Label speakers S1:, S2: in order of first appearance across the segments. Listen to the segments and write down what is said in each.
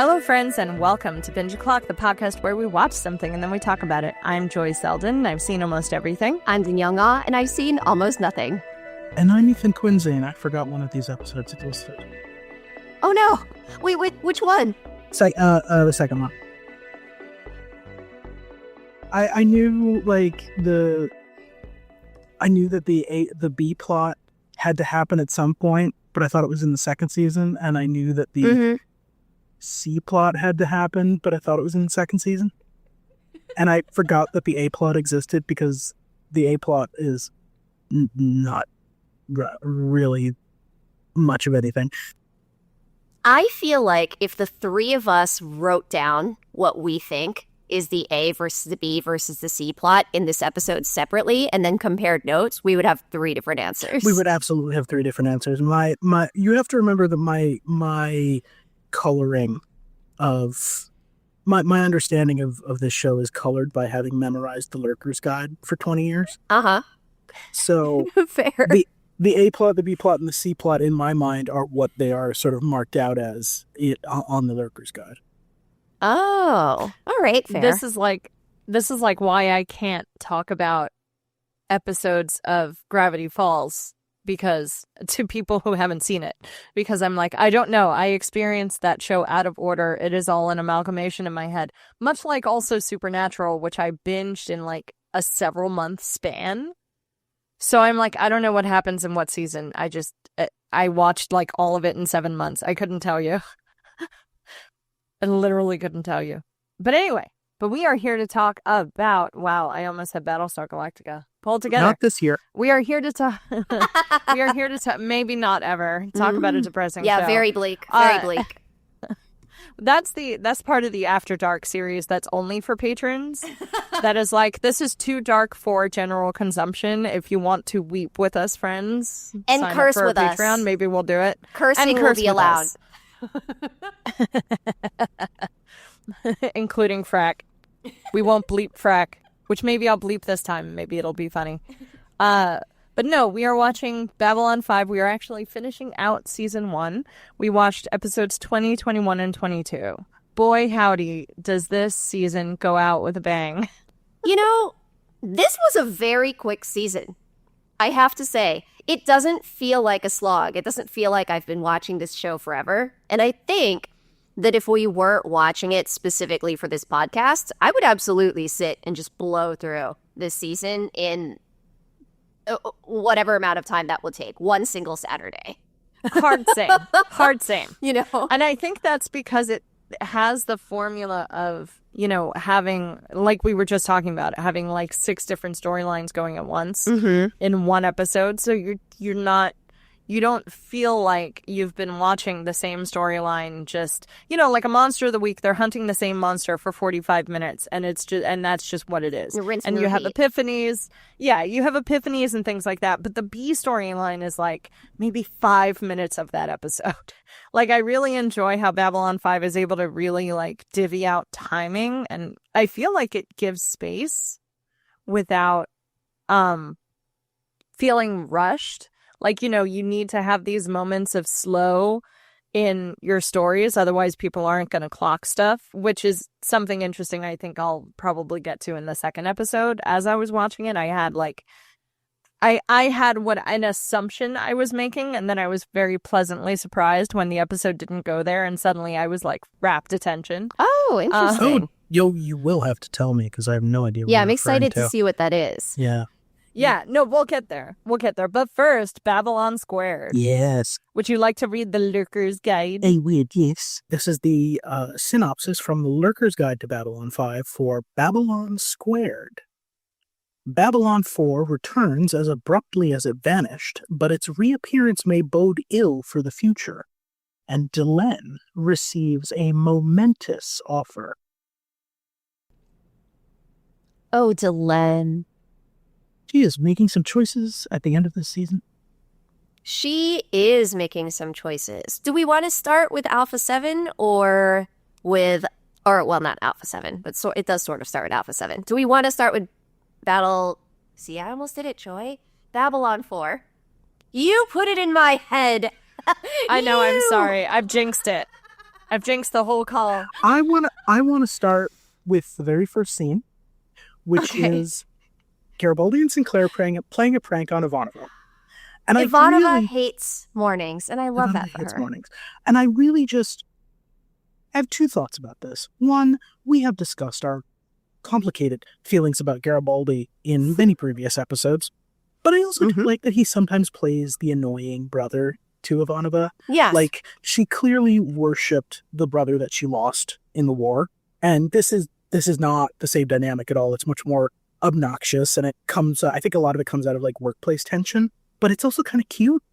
S1: Hello, friends, and welcome to Binge O'Clock, the podcast where we watch something and then we talk about it. I'm Joy Seldin, and I've seen almost everything.
S2: I'm Danielle Ngo, and I've seen almost nothing.
S3: And I'm Quinsey, and I forgot one of these episodes it was.
S2: Oh no! Wait, which one?
S3: The second one. I knew I knew that the B plot had to happen at some point, but I thought it was in the second season, and I knew that the C plot had to happen, but I thought it was in the second season. And I forgot that the A plot existed because the A plot is not really much of anything.
S2: I feel like if the three of us wrote down what we think is the A versus the B versus the C plot in this episode separately and then compared notes, we would have three different answers.
S3: We would absolutely have three different answers. You have to remember that my coloring of my understanding of this show is colored by having memorized the Lurker's Guide for 20 years. So
S2: fair.
S3: The A plot, the B plot, and the C plot in my mind are what they are sort of marked out as on the Lurker's Guide.
S2: Oh, all right, fair.
S1: This is like why I can't talk about episodes of Gravity Falls to people who haven't seen it, because I'm like, I don't know. I experienced that show out of order. It is all an amalgamation in my head, much like also Supernatural, which I binged in like a several month span. So I'm like, I don't know what happens in what season. I watched like all of it in 7 months. I couldn't tell you. I literally couldn't tell you. But anyway, we are here to talk about, wow, I almost had Battlestar Galactica pulled together.
S3: Not this year.
S1: We are here to talk, maybe not ever, talk about a depressing show.
S2: Yeah, very bleak, very bleak.
S1: That's part of the After Dark series that's only for patrons. That is like, this is too dark for general consumption. If you want to weep with us, friends,
S2: and
S1: sign
S2: curse
S1: up for
S2: with
S1: Patreon.
S2: us.
S1: Maybe we'll do it.
S2: Cursing will be allowed.
S1: Including frack. We won't bleep frack, which maybe I'll bleep this time. Maybe it'll be funny. But no, we are watching Babylon 5. We are actually finishing out season 1. We watched episodes 20, 21, and 22. Boy, howdy, does this season go out with a bang.
S2: You know, this was a very quick season. I have to say, it doesn't feel like a slog. It doesn't feel like I've been watching this show forever. And I think that if we weren't watching it specifically for this podcast, I would absolutely sit and just blow through this season in whatever amount of time that will take. One single Saturday.
S1: Hard same.
S2: You know?
S1: And I think that's because it has the formula of, having, like we were just talking about, having like 6 different storylines going at once in one episode. So you don't feel like you've been watching the same storyline, just, like a Monster of the Week, they're hunting the same monster for 45 minutes, and that's just what it is. And you have epiphanies. Yeah, you have epiphanies and things like that, but the B storyline is like maybe 5 minutes of that episode. Like, I really enjoy how Babylon 5 is able to really like divvy out timing, and I feel like it gives space without feeling rushed. Like, you need to have these moments of slow in your stories. Otherwise, people aren't going to clock stuff, which is something interesting I think I'll probably get to in the second episode. As I was watching it, I had what an assumption I was making, and then I was very pleasantly surprised when the episode didn't go there, and suddenly I was like rapt attention.
S2: Oh, interesting.
S3: You will have to tell me because I have no idea what
S2: I'm excited to see what that is.
S3: Yeah.
S1: Yeah, no, we'll get there. But first, Babylon Squared.
S3: Yes.
S1: Would you like to read the Lurker's Guide?
S3: I would, yes. This is the synopsis from the Lurker's Guide to Babylon 5 for Babylon Squared. Babylon 4 returns as abruptly as it vanished, but its reappearance may bode ill for the future, and Delenn receives a momentous offer.
S2: Oh, Delenn.
S3: She is making some choices at the end of this season.
S2: She is making some choices. Do we want to start with Alpha 7 or not Alpha 7, but it does sort of start with Alpha 7. Do we want to start with See, I almost did it, Joy. Babylon 4. You put it in my head.
S1: I know, I'm sorry. I've jinxed it. I've jinxed the whole call.
S3: I wanna start with the very first scene, which is Garibaldi and Sinclair playing a prank on Ivanova. And
S2: Ivanova hates mornings, and I love that for her.
S3: Mornings. And I really just have two thoughts about this. One, we have discussed our complicated feelings about Garibaldi in many previous episodes, but I also do like that he sometimes plays the annoying brother to Ivanova.
S2: Yes.
S3: Like, she clearly worshipped the brother that she lost in the war, and this is not the same dynamic at all. It's much more obnoxious, and it comes, I think a lot of it comes out of, like, workplace tension, but it's also kind of cute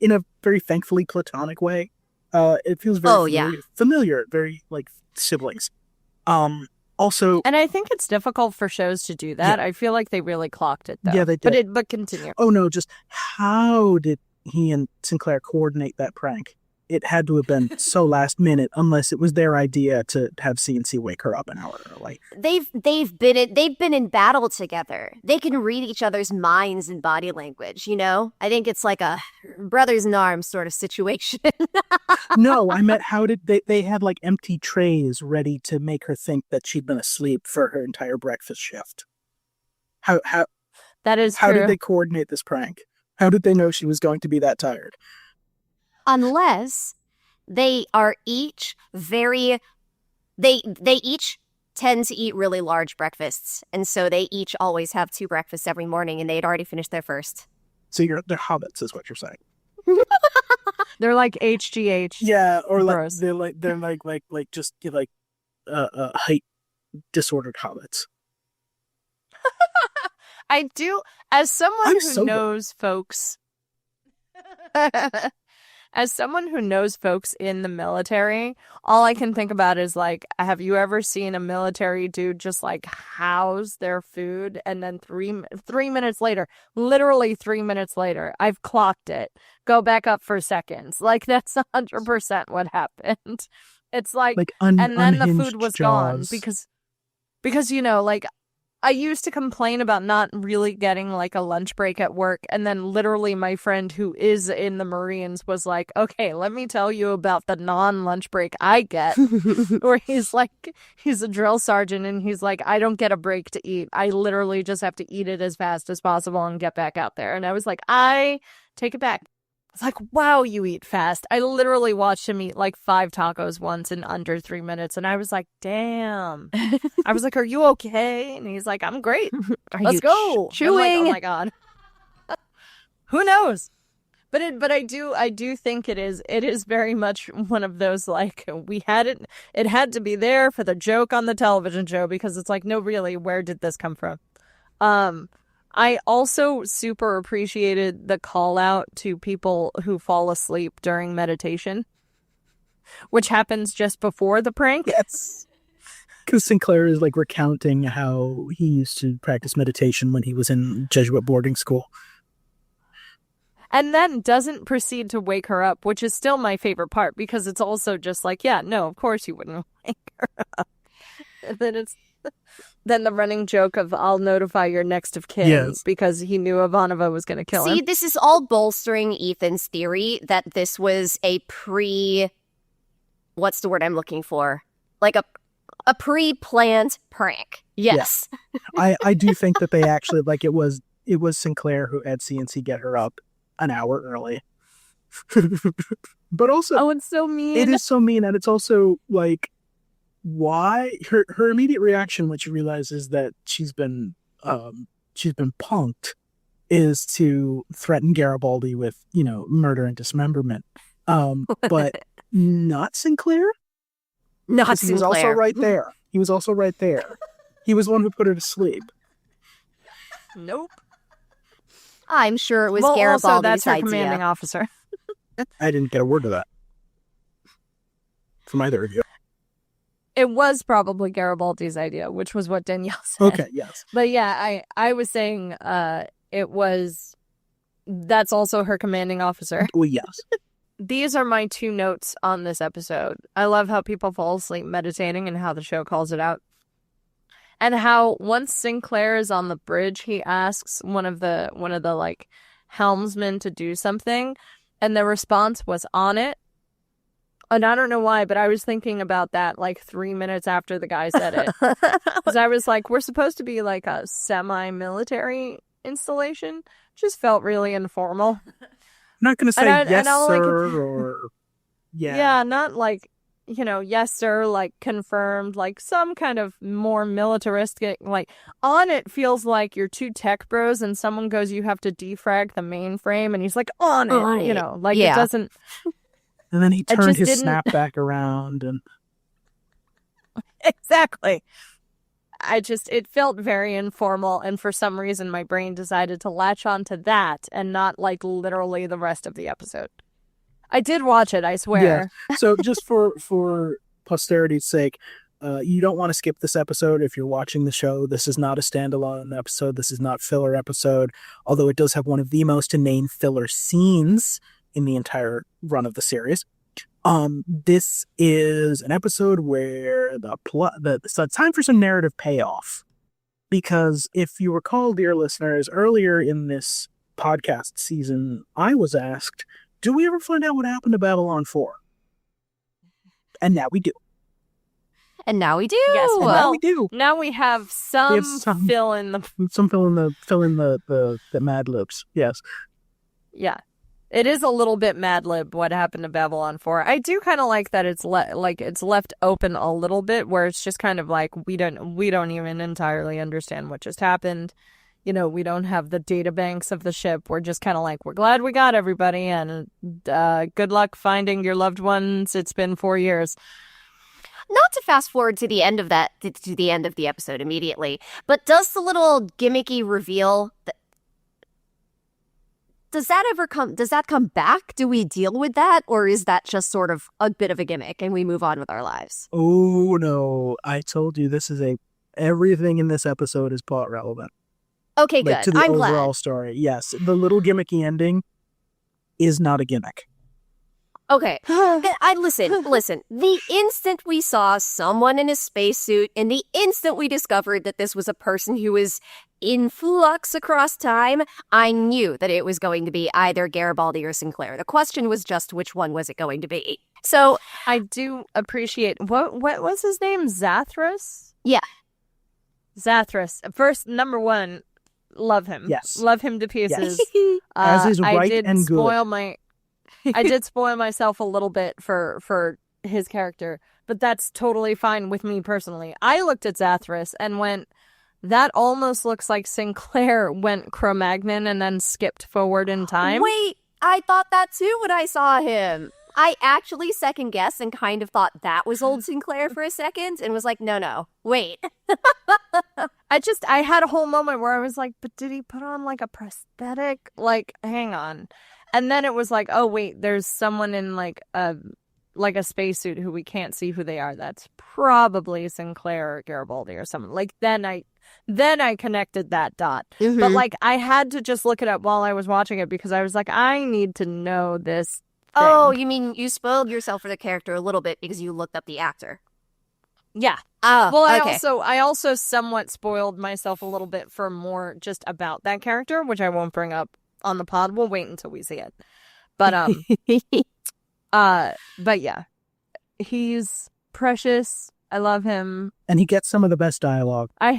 S3: in a very thankfully platonic way. It feels very familiar, very, like, siblings. Also,
S1: and I think it's difficult for shows to do that. I feel like they really clocked it, though.
S3: Yeah, they did.
S1: But continue.
S3: Oh, no, just how did he and Sinclair coordinate that prank? It had to have been so last minute, unless it was their idea to have CNC wake her up an hour early.
S2: They've been in battle together. They can read each other's minds and body language, you know? I think it's like a brothers in arms sort of situation.
S3: No, I meant how did they had like empty trays ready to make her think that she'd been asleep for her entire breakfast shift. How
S1: that is
S3: how
S1: true.
S3: did they coordinate this prank? How did they know she was going to be that tired?
S2: Unless they are each they each tend to eat really large breakfasts, and so they each always have 2 breakfasts every morning, and they had already finished their first.
S3: So they're hobbits, is what you're saying.
S1: They're like HGH.
S3: Yeah, or
S1: bros.
S3: they're like just like height disordered hobbits.
S1: I do, as someone who knows folks. As someone who knows folks in the military, all I can think about is, like, have you ever seen a military dude just, like, house their food and then 3 minutes later, literally 3 minutes later, I've clocked it, go back up for seconds. Like, that's 100% what happened. It's like and then the food was gone because, you know, like, I used to complain about not really getting, like, a lunch break at work, and then literally my friend who is in the Marines was like, okay, let me tell you about the non-lunch break I get, where he's a drill sergeant, and he's like, I don't get a break to eat. I literally just have to eat it as fast as possible and get back out there. And I was like, I take it back. It's like, wow, you eat fast. I literally watched him eat like 5 tacos once in under 3 minutes. And I was like, damn. I was like, are you okay? And he's like, I'm great. Let's go.
S2: Chewing.
S1: Like, oh my God. Who knows? But I do think it is very much one of those, like, we had it. It had to be there for the joke on the television show, because it's like, no, really, where did this come from? I also super appreciated the call out to people who fall asleep during meditation, which happens just before the prank.
S3: Yes. Because Sinclair is like recounting how he used to practice meditation when he was in Jesuit boarding school.
S1: And then doesn't proceed to wake her up, which is still my favorite part, because it's also just like, yeah, no, of course you wouldn't wake her up. And then the running joke of, I'll notify your next of kin, because he knew Ivanova was going to kill him.
S2: See, this is all bolstering Ethan's theory that this was a what's the word I'm looking for? Like a pre-planned prank. Yes.
S3: Yeah. I do think that they actually, like, it was Sinclair who had CNC get her up an hour early. But also,
S1: oh, it's so mean.
S3: It is so mean, and it's also like, why her immediate reaction when she realizes that she's been punked is to threaten Garibaldi with, you know, murder and dismemberment. But not Sinclair.
S2: Not Sinclair.
S3: He was also right there. He was also right there. He was the one who put her to sleep.
S1: Nope.
S2: I'm sure it was
S1: well,
S2: Garibaldi's
S1: also, that's her
S2: idea.
S1: commanding officer.
S3: I didn't get a word of that from either of you.
S1: It was probably Garibaldi's idea, which was what Danielle said.
S3: Okay, yes.
S1: But yeah, I was saying that's also her commanding officer.
S3: Well, yes.
S1: These are my 2 notes on this episode. I love how people fall asleep meditating and how the show calls it out. And how once Sinclair is on the bridge, he asks one of the like helmsmen to do something, and the response was on it. And I don't know why, but I was thinking about that like 3 minutes after the guy said it. Because I was like, we're supposed to be like a semi-military installation. Just felt really informal.
S3: I'm not going to say yes, sir, or yeah.
S1: Yeah, not like, yes, sir, like confirmed, like some kind of more militaristic, like on it feels like you're two tech bros and someone goes, you have to defrag the mainframe, and he's like, on it, like it doesn't.
S3: And then he turned his snapback around and.
S1: Exactly. It felt very informal, and for some reason my brain decided to latch onto that and not like literally the rest of the episode. I did watch it, I swear.
S3: Yeah. So just for posterity's sake, you don't want to skip this episode if you're watching the show. This is not a standalone episode. This is not filler episode, although it does have one of the most inane filler scenes in the entire run of the series. This is an episode where it's time for some narrative payoff. Because if you recall, dear listeners, earlier in this podcast season, I was asked, do we ever find out what happened to Babylon 4? And now we do.
S2: And now we do.
S1: Yes,
S3: now we do.
S1: Now we have some fill in the
S3: Mad Libs. Yes.
S1: Yeah. It is a little bit Mad Lib what happened to Babylon 4. I do kind of like that it's it's left open a little bit, where it's just kind of like we don't even entirely understand what just happened. We don't have the data banks of the ship. We're just kind of like, we're glad we got everybody, and good luck finding your loved ones. It's been 4 years.
S2: Not to fast forward to the end of the episode immediately, but does the little gimmicky reveal does that come back? Do we deal with that? Or is that just sort of a bit of a gimmick and we move on with our lives?
S3: Oh, no. I told you everything in this episode is plot relevant.
S2: Okay, good.
S3: To the
S2: I'm
S3: overall
S2: glad.
S3: story. Yes. The little gimmicky ending is not a gimmick.
S2: Okay. Listen. The instant we saw someone in a spacesuit, and the instant we discovered that this was a person who was in flux across time, I knew that it was going to be either Garibaldi or Sinclair. The question was just which one was it going to be. So
S1: I do appreciate what was his name? Zathras?
S2: Yeah.
S1: Zathras. First, number one, love him.
S3: Yes.
S1: Love him to pieces.
S3: Yes. As is right and good.
S1: I did spoil myself a little bit for his character, but that's totally fine with me personally. I looked at Zathras and went, that almost looks like Sinclair went Cro-Magnon and then skipped forward in time.
S2: Wait, I thought that too when I saw him. I actually second guessed and kind of thought that was old Sinclair for a second and was like, no, wait.
S1: I had a whole moment where I was like, but did he put on like a prosthetic? Like, hang on. And then it was like, oh, wait, there's someone in like a spacesuit who we can't see who they are. That's probably Sinclair or Garibaldi or something. Like, then I connected that dot. Mm-hmm. But like, I had to just look it up while I was watching it because I was like, I need to know this thing.
S2: Oh, you mean you spoiled yourself for the character a little bit because you looked up the actor?
S1: Yeah.
S2: Oh,
S1: well,
S2: okay.
S1: I also somewhat spoiled myself a little bit for more just about that character, which I won't bring up on the pod. We'll wait until we see it. But but yeah, he's precious. I love him,
S3: and he gets some of the best dialogue.
S1: I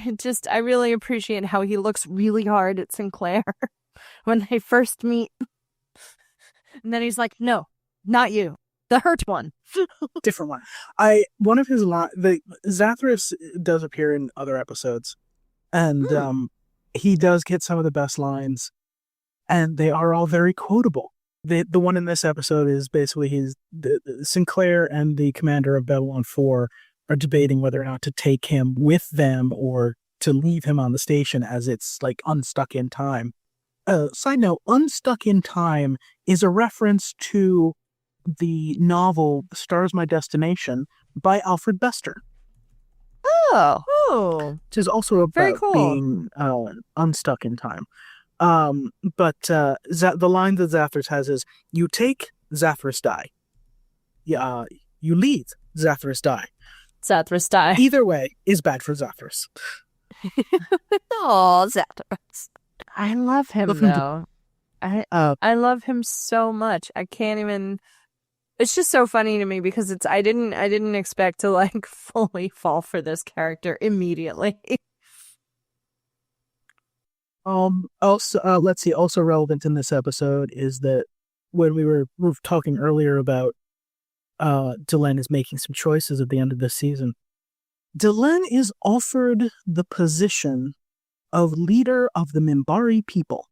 S1: really appreciate how he looks really hard at Sinclair when they first meet, and then he's like, "No, not you, the hurt one."
S3: Different one. One of his Zathras does appear in other episodes, and he does get some of the best lines. And they are all very quotable. The one in this episode is basically Sinclair and the commander of Babylon 4 are debating whether or not to take him with them or to leave him on the station as it's like unstuck in time. Side note, Unstuck in Time is a reference to the novel Stars My Destination by Alfred Bester.
S1: Oh.
S3: Which is also about being unstuck in time. But the line that Zathras has is, you take, Zathras die. You leave, Zathras die.
S1: Zathras die.
S3: Either way is bad for Zathras.
S2: Oh, Zathras.
S1: I love him, though. I love him so much. I can't even It's just so funny to me because I didn't expect to like fully fall for this character immediately.
S3: Also, let's see. Also relevant in this episode is that when we were talking earlier about Delenn is making some choices at the end of this season. Delenn is offered the position of leader of the Minbari people.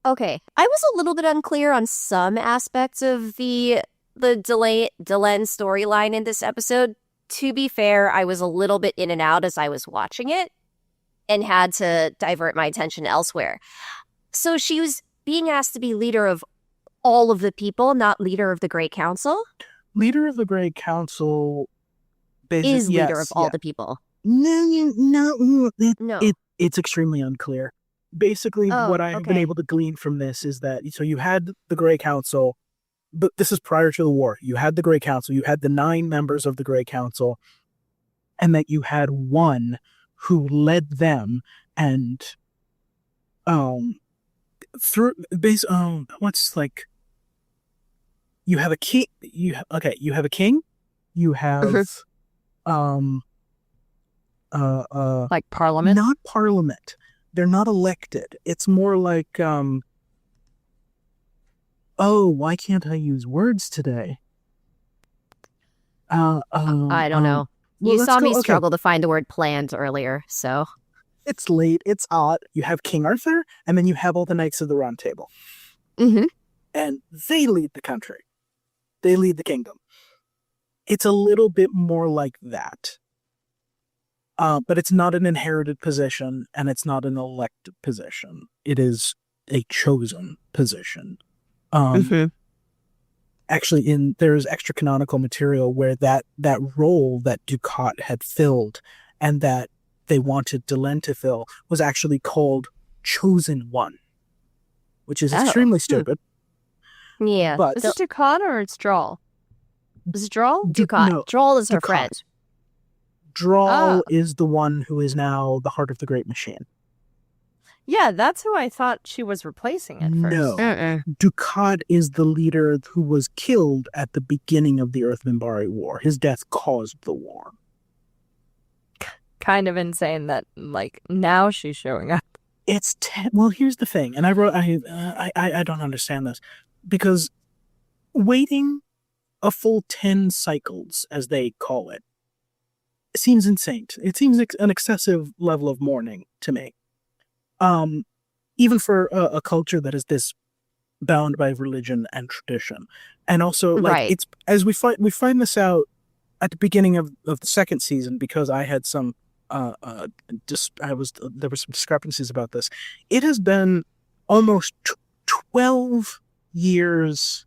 S2: Okay, I was a little bit unclear on some aspects of the Delenn storyline in this episode. To be fair, I was a little bit in and out as I was watching it and had to divert my attention elsewhere. So she was being asked to be leader of all of the people, not leader of the Great Council?
S3: Leader of the Great Council
S2: is leader of all the people.
S3: No.
S2: No.
S3: It's extremely unclear. Basically, what I have been able to glean from this is that, so you had the Grey Council, but this is prior to the war. You had the Grey Council, you had the 9 members of the Grey Council, and that you had one who led them and, you have a king, you have a king, you have,
S1: like parliament?
S3: Not parliament. They're not elected. It's more like, why can't I use words today?
S2: I don't know. You saw me struggle to find the word planned earlier, so.
S3: It's late. It's odd. You have King Arthur, and then you have all the Knights of the Round Table.
S2: Mm-hmm.
S3: And they lead the country. They lead the kingdom. It's a little bit more like that. But it's not an inherited position, and it's not an elected position. It is a chosen position. Actually, there's extra canonical material where that role that Ducat had filled and that they wanted Delenn to fill was actually called Chosen One, which is extremely stupid.
S2: Yeah.
S3: But
S1: is it Ducat or it's Droll? Is it Droll?
S2: Ducat.
S3: No,
S2: Droll is her friend.
S3: Droll is the one who is now the heart of the Great Machine.
S1: Yeah, that's who I thought she was replacing at first.
S3: No. Ducat is the leader who was killed at the beginning of the Earth Minbari War. His death caused the war.
S1: Kind of insane that, like, now she's showing up.
S3: Well, here's the thing, and I don't understand this, because waiting a full 10 cycles, as they call it, seems insane. It seems an excessive level of mourning to me. Even for a culture that is this bound by religion and tradition. And also, like, it's, as we find this out at the beginning of the second season, because I had some, there were some discrepancies about this. It has been almost 12 years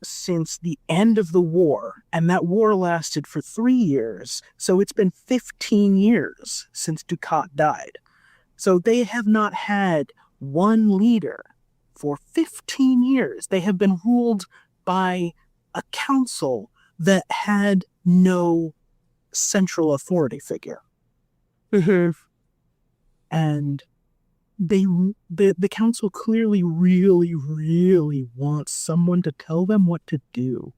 S3: since the end of the war, and that war lasted for 3 years, so it's been 15 years since Ducat died. So they have not had one leader for 15 years. They have been ruled by a council that had no central authority figure. And the council clearly really, really wants someone to tell them what to do.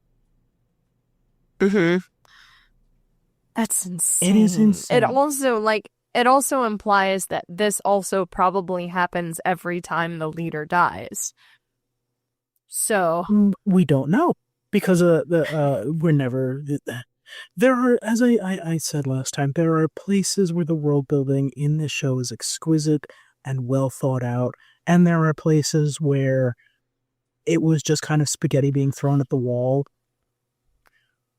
S1: That's insane.
S3: It is insane.
S1: It also implies that this also probably happens every time the leader dies. So
S3: we don't know, because we're never. There are, as I said last time, there are places where the world building in this show is exquisite and well thought out, and there are places where it was just kind of spaghetti being thrown at the wall,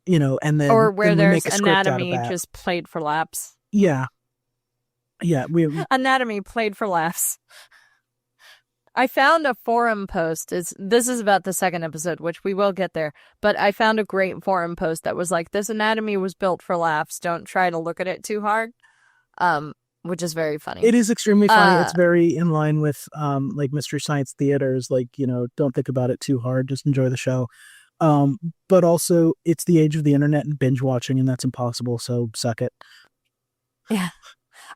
S3: and then
S1: or where there's
S3: anatomy
S1: just played for laughs.
S3: Yeah,
S1: anatomy played for laughs. I found a forum post. This is about the second episode, which we will get there. But I found a great forum post that was like, "This anatomy was built for laughs. Don't try to look at it too hard." Which is very funny.
S3: It is extremely funny. It's very in line with like Mystery Science Theater's, like, don't think about it too hard, just enjoy the show. But also, it's the age of the internet and binge watching, and that's impossible. So suck it.
S1: Yeah.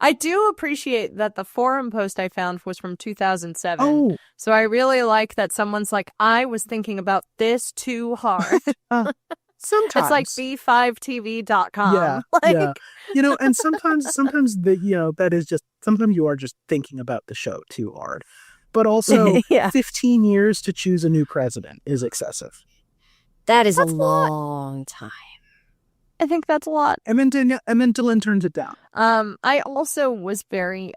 S1: I do appreciate that the forum post I found was from 2007.
S3: Oh.
S1: So I really like that someone's like, I was thinking about this too hard.
S3: Sometimes.
S1: It's like b5tv.com.
S3: Yeah, yeah. And sometimes that is just, sometimes you are just thinking about the show too hard. But also, 15 years to choose a new president is excessive.
S2: That's a long time.
S1: I think that's a lot.
S3: And then Dylan turns it down.
S1: I also was very,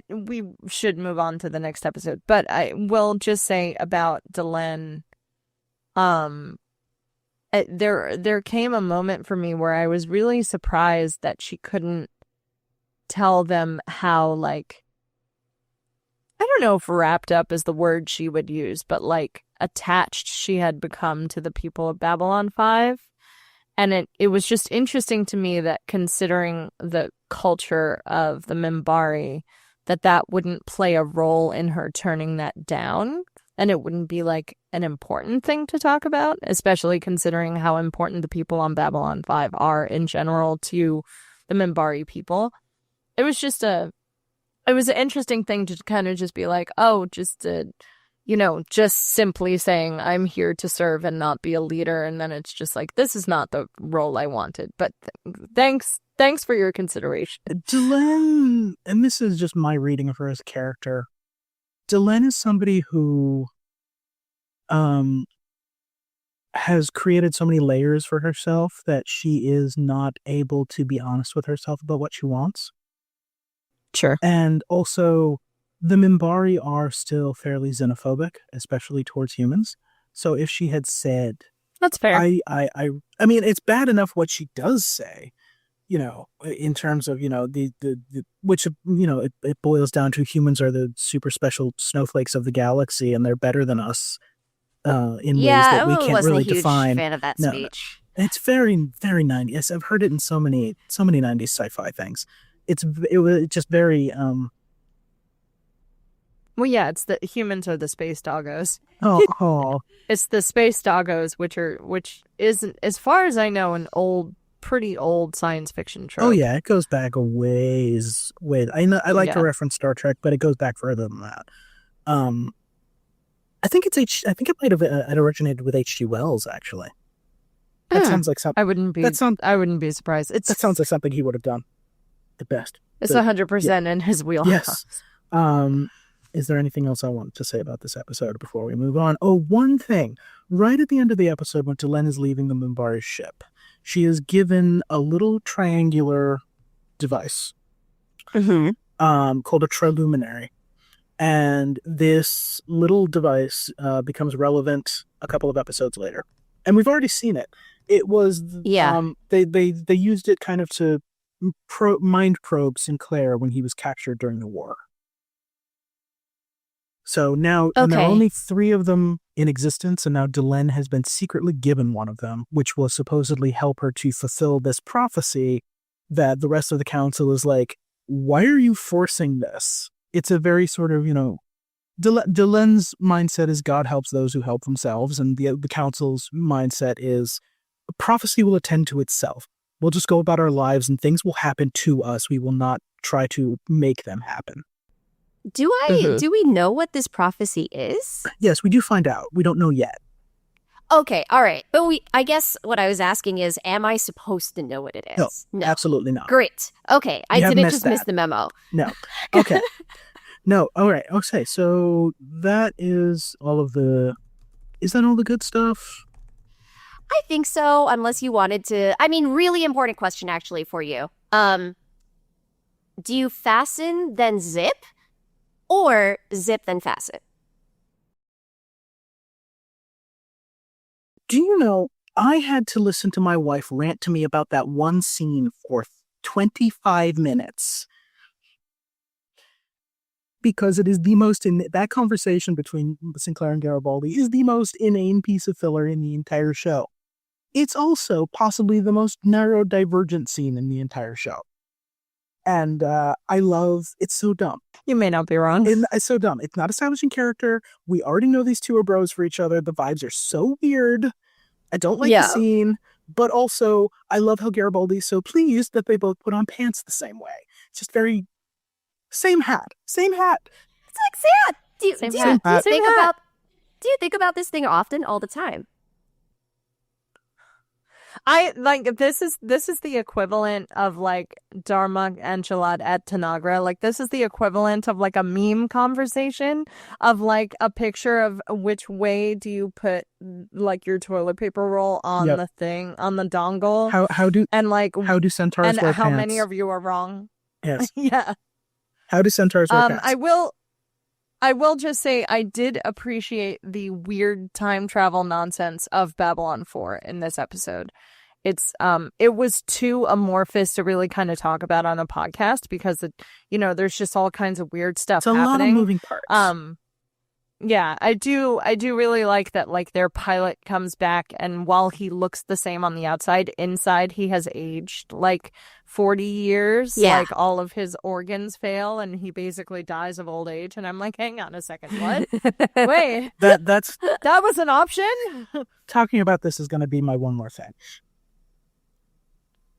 S1: we should move on to the next episode, but I will just say about Dylan, there came a moment for me where I was really surprised that she couldn't tell them how, like, I don't know if wrapped up is the word she would use, but like attached she had become to the people of Babylon 5. And it was just interesting to me that, considering the culture of the Minbari, that wouldn't play a role in her turning that down. And it wouldn't be like an important thing to talk about, especially considering how important the people on Babylon 5 are in general to the Minbari people. It was just an interesting thing to kind of just be like, oh, just simply saying I'm here to serve and not be a leader. And then it's just like, this is not the role I wanted. But thanks for your consideration.
S3: Dylan, and this is just my reading of her as a character, Dylan is somebody who has created so many layers for herself that she is not able to be honest with herself about what she wants.
S1: Sure.
S3: And also, the Minbari are still fairly xenophobic, especially towards humans. So if she had said,
S1: that's fair.
S3: I mean, it's bad enough what she does say, in terms of, which, it boils down to humans are the super special snowflakes of the galaxy and they're better than us in ways that we can't really define.
S2: Fan of that speech.
S3: It's very, very 90s. I've heard it in so many 90s sci-fi things. It was just very,
S1: well, yeah, it's the humans are the space doggos.
S3: Oh.
S1: It's the space doggos, which is, as far as I know, pretty old science fiction trope.
S3: Oh yeah, it goes back a ways. I know I like to reference Star Trek, but it goes back further than that. I think it might have originated with H.G. Wells, actually. That sounds like something.
S1: I wouldn't be surprised.
S3: That sounds like something he would have done the best.
S1: It's 100% in his wheelhouse.
S3: Yes. Is there anything else I wanted to say about this episode before we move on? Oh, one thing. Right at the end of the episode, when Dylan is leaving the Minbari ship, she is given a little triangular device called a triluminary. And this little device becomes relevant a couple of episodes later. And we've already seen it. It was, they used it kind of to mind probe Sinclair when he was captured during the war. So now there are only 3 of them in existence, and now Dylan has been secretly given one of them, which will supposedly help her to fulfill this prophecy that the rest of the council is like, why are you forcing this? It's a very sort of, Dylan's mindset is God helps those who help themselves, and the council's mindset is prophecy will attend to itself. We'll just go about our lives and things will happen to us. We will not try to make them happen.
S2: Do we know what this prophecy is?
S3: Yes, we do find out. We don't know yet.
S2: Okay, all right. But I guess what I was asking is, am I supposed to know what it is?
S3: No, absolutely not.
S2: Great. Okay, I didn't just miss the memo.
S3: No. Okay. No, all right. Okay, so that is all of the... Is that all the good stuff?
S2: I think so, unless you wanted to... I mean, really important question, actually, for you. Do you fasten, then zip? Or zip, then fasten?
S3: Do you know, I had to listen to my wife rant to me about that one scene for 25 minutes. Because it is the most, that conversation between Sinclair and Garibaldi is the most inane piece of filler in the entire show. It's also possibly the most narrow divergent scene in the entire show. And it's so dumb.
S1: You may not be wrong.
S3: It's so dumb. It's not establishing character. We already know these two are bros for each other. The vibes are so weird. I don't like the scene. But also, I love how Garibaldi is so pleased that they both put on pants the same way. just very same hat.
S2: It's like sad. Do you think about this thing often, all the time?
S1: I like this is the equivalent of like Dharma and Jalad at Tanagra. Like this is the equivalent of like a meme conversation of like a picture of which way do you put like your toilet paper roll on the thing on the dongle.
S3: How do centaurs
S1: and
S3: wear
S1: how
S3: pants?
S1: many of you are wrong?
S3: Yes.
S1: Yeah.
S3: How do centaurs wear pants?
S1: I will just say I did appreciate the weird time travel nonsense of Babylon 4 in this episode. It was too amorphous to really kind of talk about on a podcast because there's just all kinds of weird stuff happening.
S3: It's a lot of moving parts.
S1: Yeah, I do really like that like their pilot comes back and while he looks the same on the outside, inside he has aged like 40 years.
S2: Yeah.
S1: Like all of his organs fail and he basically dies of old age. And I'm like, hang on a second, what? Wait.
S3: That
S1: was an option?
S3: Talking about this is going to be my one more thing.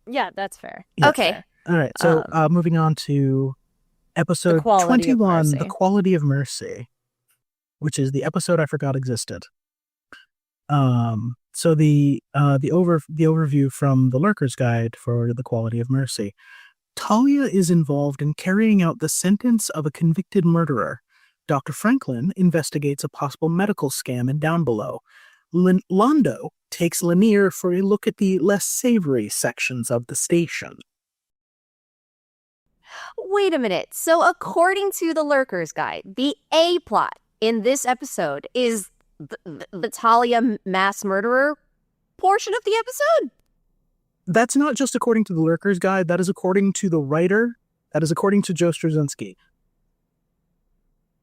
S1: Yeah, that's fair.
S3: Yeah.
S2: Okay.
S1: Fair.
S3: All right. So moving on to episode 21, The Quality of Mercy, which is the episode I forgot existed. So the overview from the Lurker's Guide for The Quality of Mercy. Talia is involved in carrying out the sentence of a convicted murderer. Dr. Franklin investigates a possible medical scam in Down Below. Londo takes Lanier for a look at the less savory sections of the station.
S2: Wait a minute. So according to the Lurker's Guide, the A plot in this episode is the Talia mass murderer portion of the episode?
S3: That's not just according to the Lurker's Guide. That is according to the writer. That is according to Joe Straczynski.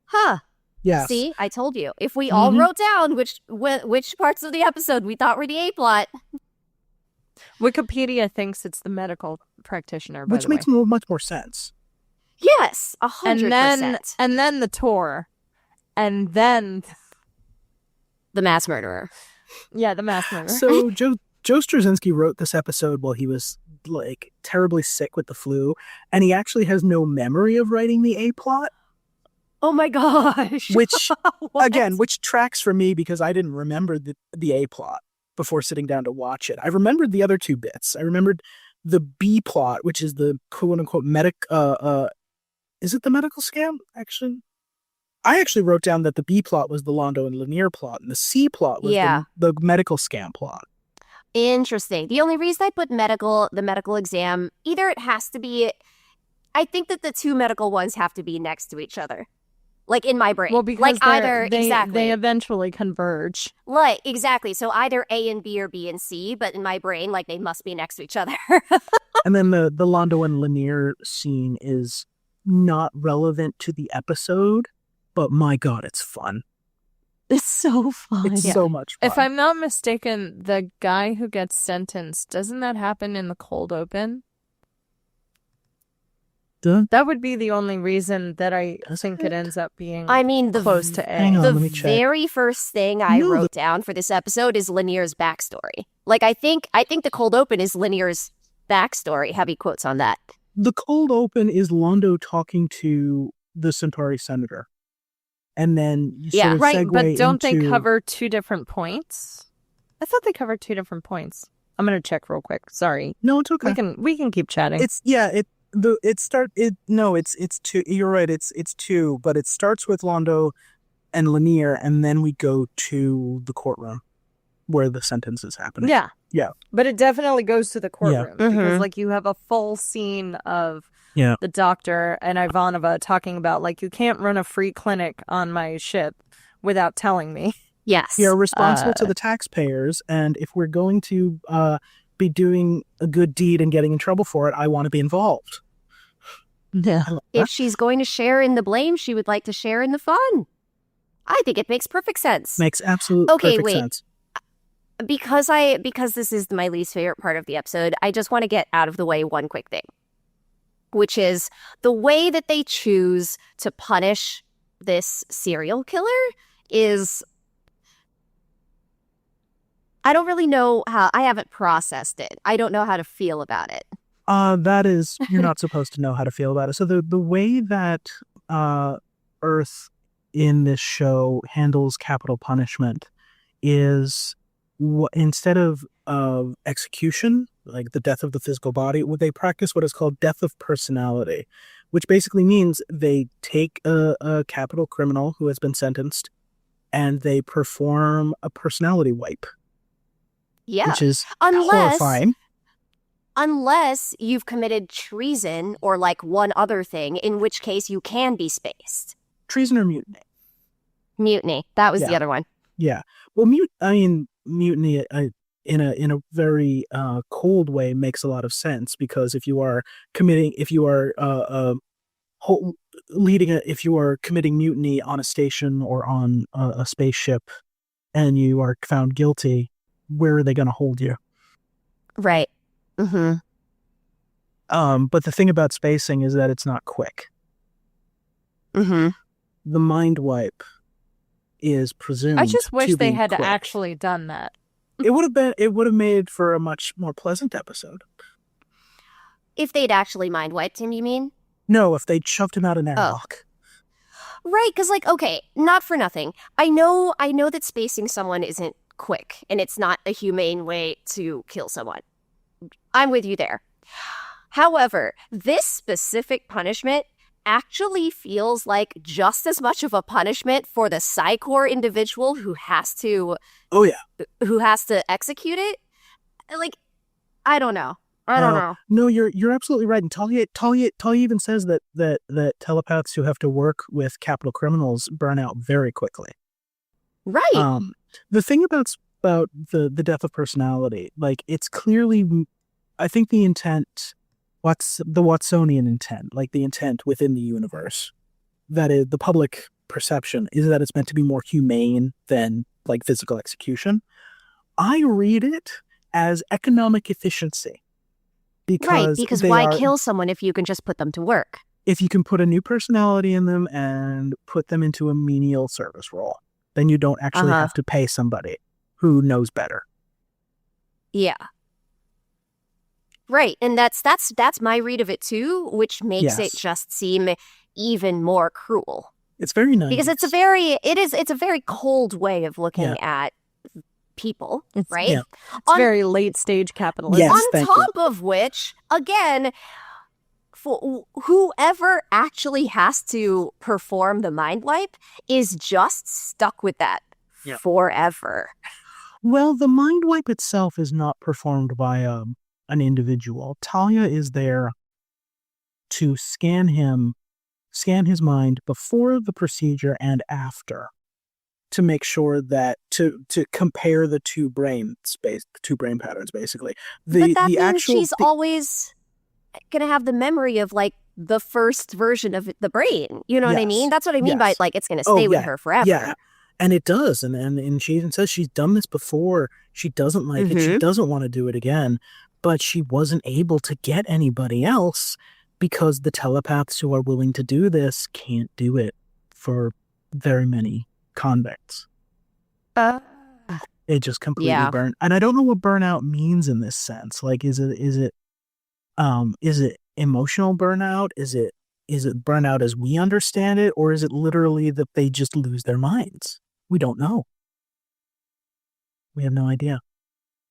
S2: Huh.
S3: Yes.
S2: See, I told you. If we all wrote down which parts of the episode we thought were the A plot.
S1: Wikipedia thinks it's the medical practitioner, by
S3: which
S1: the way.
S3: makes much more sense.
S2: Yes, 100%.
S1: And then the tour. And then
S2: the mass murderer.
S1: Yeah, the mass murderer.
S3: So Joe Straczynski wrote this episode while he was like terribly sick with the flu, and he actually has no memory of writing the A plot.
S2: Oh my gosh.
S3: Which which tracks for me because I didn't remember the A plot before sitting down to watch it. I remembered the other two bits. I remembered the B plot, which is the quote unquote is it the medical scam? Actually, I actually wrote down that the B plot was the Londo and Lanier plot, and the C plot was the medical scam plot.
S2: Interesting. The only reason I put the medical exam, either it has to be, I think that the two medical ones have to be next to each other. Like in my brain.
S1: Well, because
S2: like
S1: they eventually converge.
S2: Like, exactly. So either A and B or B and C, but in my brain, like they must be next to each other.
S3: And then the Londo and Lanier scene is not relevant to the episode, but my God, it's fun.
S2: It's so fun.
S3: It's so much fun.
S1: If I'm not mistaken, the guy who gets sentenced, doesn't that happen in the cold open? That would be the only reason that I think it ends up being close to A.
S3: Hang on, let me
S2: The
S3: check.
S2: very first thing I wrote down for this episode is Lanier's backstory. Like, I think the cold open is Lanier's backstory. Heavy quotes on that.
S3: The cold open is Londo talking to the Centauri senator. And then you sort of
S1: right,
S3: segue
S1: but don't they
S3: into...
S1: cover two different points? I thought they covered two different points. I'm going to check real quick. Sorry.
S3: No, it's okay.
S1: We can keep chatting.
S3: It's two. You're right. It's two, but it starts with Londo and Lanier, and then we go to the courtroom where the sentence is happening.
S1: Yeah. But it definitely goes to the courtroom because, like, you have a full scene of the doctor and Ivanova talking about, like, you can't run a free clinic on my ship without telling me.
S2: Yes.
S3: You're responsible to the taxpayers, and if we're going to be doing a good deed and getting in trouble for it, I want to be involved.
S1: Yeah.
S2: If she's going to share in the blame, she would like to share in the fun. I think it makes perfect sense.
S3: Makes absolute perfect sense.
S2: Because this is my least favorite part of the episode, I just want to get out of the way one quick thing, which is the way that they choose to punish this serial killer is, I don't really know how, I haven't processed it. I don't know how to feel about it.
S3: That is, you're not supposed to know how to feel about it. So the way that Earth in this show handles capital punishment is instead of execution, like the death of the physical body, they practice what is called death of personality, which basically means they take a capital criminal who has been sentenced and they perform a personality wipe.
S2: Yeah.
S3: Which is horrifying.
S2: Unless you've committed treason or like one other thing, in which case you can be spaced.
S3: Treason or mutiny?
S2: Mutiny. That was the other one.
S3: Yeah. Well, mutiny in a very cold way makes a lot of sense, because if you are committing mutiny on a station or on a spaceship and you are found guilty, where are they going to hold you?
S2: Right. Mm-hmm.
S3: But the thing about spacing is that it's not quick.
S2: Mm-hmm.
S3: The mind wipe is presumed.
S1: I just wish they had
S3: quick.
S1: actually done that.
S3: It would have made for a much more pleasant episode.
S2: If they'd actually mind wiped him, you mean?
S3: No, if they'd shoved him out an airlock.
S2: Right, because like, okay, not for nothing. I know that spacing someone isn't quick, and it's not a humane way to kill someone. I'm with you there. However, this specific punishment actually feels like just as much of a punishment for the Psycor individual who has to execute it. Like, I don't know. I don't know.
S3: No, you're absolutely right. And Talia even says that telepaths who have to work with capital criminals burn out very quickly.
S2: Right.
S3: The thing about the death of personality, like, it's clearly, I think the intent, what's the Watsonian intent, like the intent within the universe, that is the public perception, is that it's meant to be more humane than like physical execution. I read it as economic efficiency. Because
S2: why kill someone if you can just put them to work?
S3: If you can put a new personality in them and put them into a menial service role, then you don't actually have to pay somebody who knows better.
S2: Yeah. Right, and that's my read of it too, which makes it just seem even more cruel.
S3: It's very nice
S2: because it's a very cold way of looking at people, right?
S3: Yeah.
S1: It's very late stage capitalism.
S3: Yes,
S2: on top of which, again, for whoever actually has to perform the mind wipe is just stuck with that forever.
S3: Well, the mind wipe itself is not performed by an individual. Talia is there to scan his mind before the procedure and after, to make sure that to compare the two brain patterns, basically.
S2: But that means she's always gonna have the memory of like the first version of the brain. You know what I mean? That's what I mean by like it's gonna stay with her forever.
S3: Yeah. And it does, and she even says she's done this before. She doesn't like it. She doesn't want to do it again, but she wasn't able to get anybody else because the telepaths who are willing to do this can't do it for very many convicts. It just completely burned. And I don't know what burnout means in this sense. Like, is it emotional burnout? Is it burnout as we understand it, or is it literally that they just lose their minds? We don't know. We have no idea.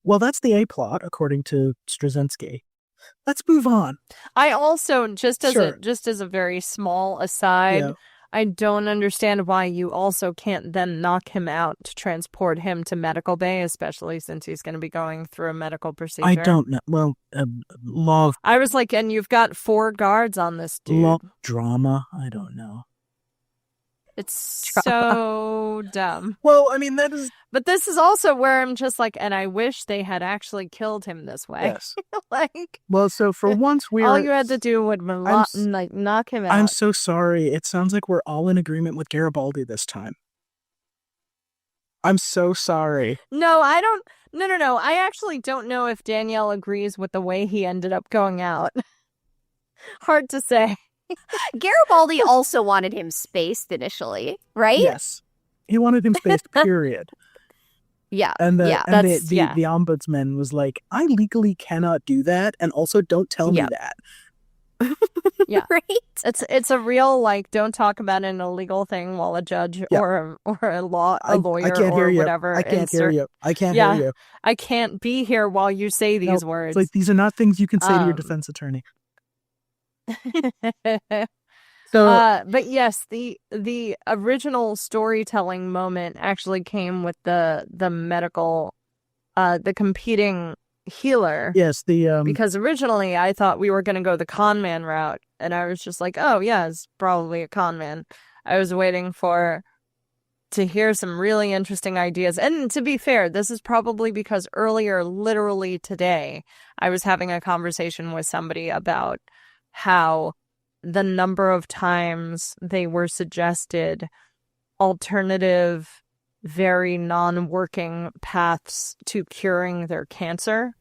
S3: Well, that's the A plot, according to Straczynski. Let's move on.
S1: I also, just as a very small aside, I don't understand why you also can't then knock him out to transport him to medical bay, especially since he's going to be going through a medical procedure.
S3: I don't know. Well, law.
S1: I was like, and you've got 4 guards on this dude.
S3: Law drama. I don't know.
S1: It's so dumb.
S3: Well, I mean, that is...
S1: But this is also where I'm just like, and I wish they had actually killed him this way.
S3: Yes.
S1: Like...
S3: Well, so for once
S1: all you had to do would knock him out.
S3: I'm so sorry. It sounds like we're all in agreement with Garibaldi this time. I'm so sorry.
S1: No, I don't... No. I actually don't know if Danielle agrees with the way he ended up going out. Hard to say.
S2: Garibaldi also wanted him spaced initially, right?
S3: Yes. He wanted him spaced, period.
S2: Yeah.
S3: And
S2: Yeah.
S3: the ombudsman was like, I legally cannot do that, and also don't tell me
S2: Yeah.
S3: that.
S1: Yeah.
S2: Right?
S1: It's a real, like, don't talk about an illegal thing while a judge
S3: Yeah.
S1: or a
S3: I
S1: lawyer
S3: can't hear
S1: or
S3: you.
S1: whatever.
S3: I can't hear you. I can't hear you.
S1: I can't be here while you say these
S3: It's
S1: words.
S3: like, these are not things you can say to your
S1: Um,
S3: defense attorney. So
S1: but yes, the original storytelling moment actually came with the medical, the competing healer.
S3: yes,
S1: Because originally I thought we were going to go the con man route, and I was just like, oh yeah, it's probably a con man. I was waiting to hear some really interesting ideas. And to be fair, this is probably because earlier, literally today, I was having a conversation with somebody about how the number of times they were suggested alternative, very non-working paths to curing their cancer.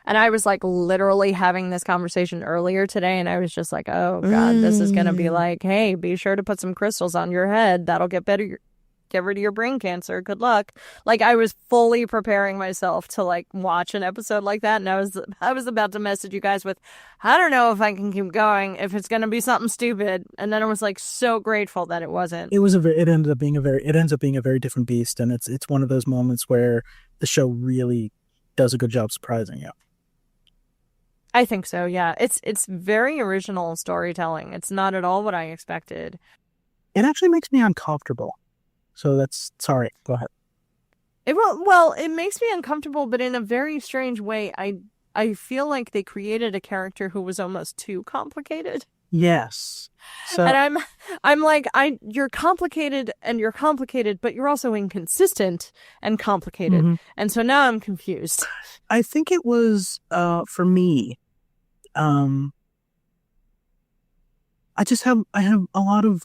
S1: And I was like literally having this conversation earlier today, and I was just like, oh God, this is going to be like, hey, be sure to put some crystals on your head. That'll get rid of your brain cancer. Good luck. Like, I was fully preparing myself to like watch an episode like that, and I was about to message you guys with, I don't know if I can keep going, if it's going to be something stupid. And then I was like so grateful that it wasn't.
S3: it ends up being a very different beast, and it's one of those moments where the show really does a good job surprising you.
S1: I think so, yeah. It's very original storytelling. It's not at all what I expected.
S3: It actually makes me uncomfortable. So sorry, go ahead.
S1: It makes me uncomfortable, but in a very strange way. I feel like they created a character who was almost too complicated.
S3: Yes. So,
S1: and I'm like, you're complicated and you're complicated, but you're also inconsistent and complicated.
S3: Mm-hmm.
S1: And so now I'm confused.
S3: I think it was for me. I have a lot of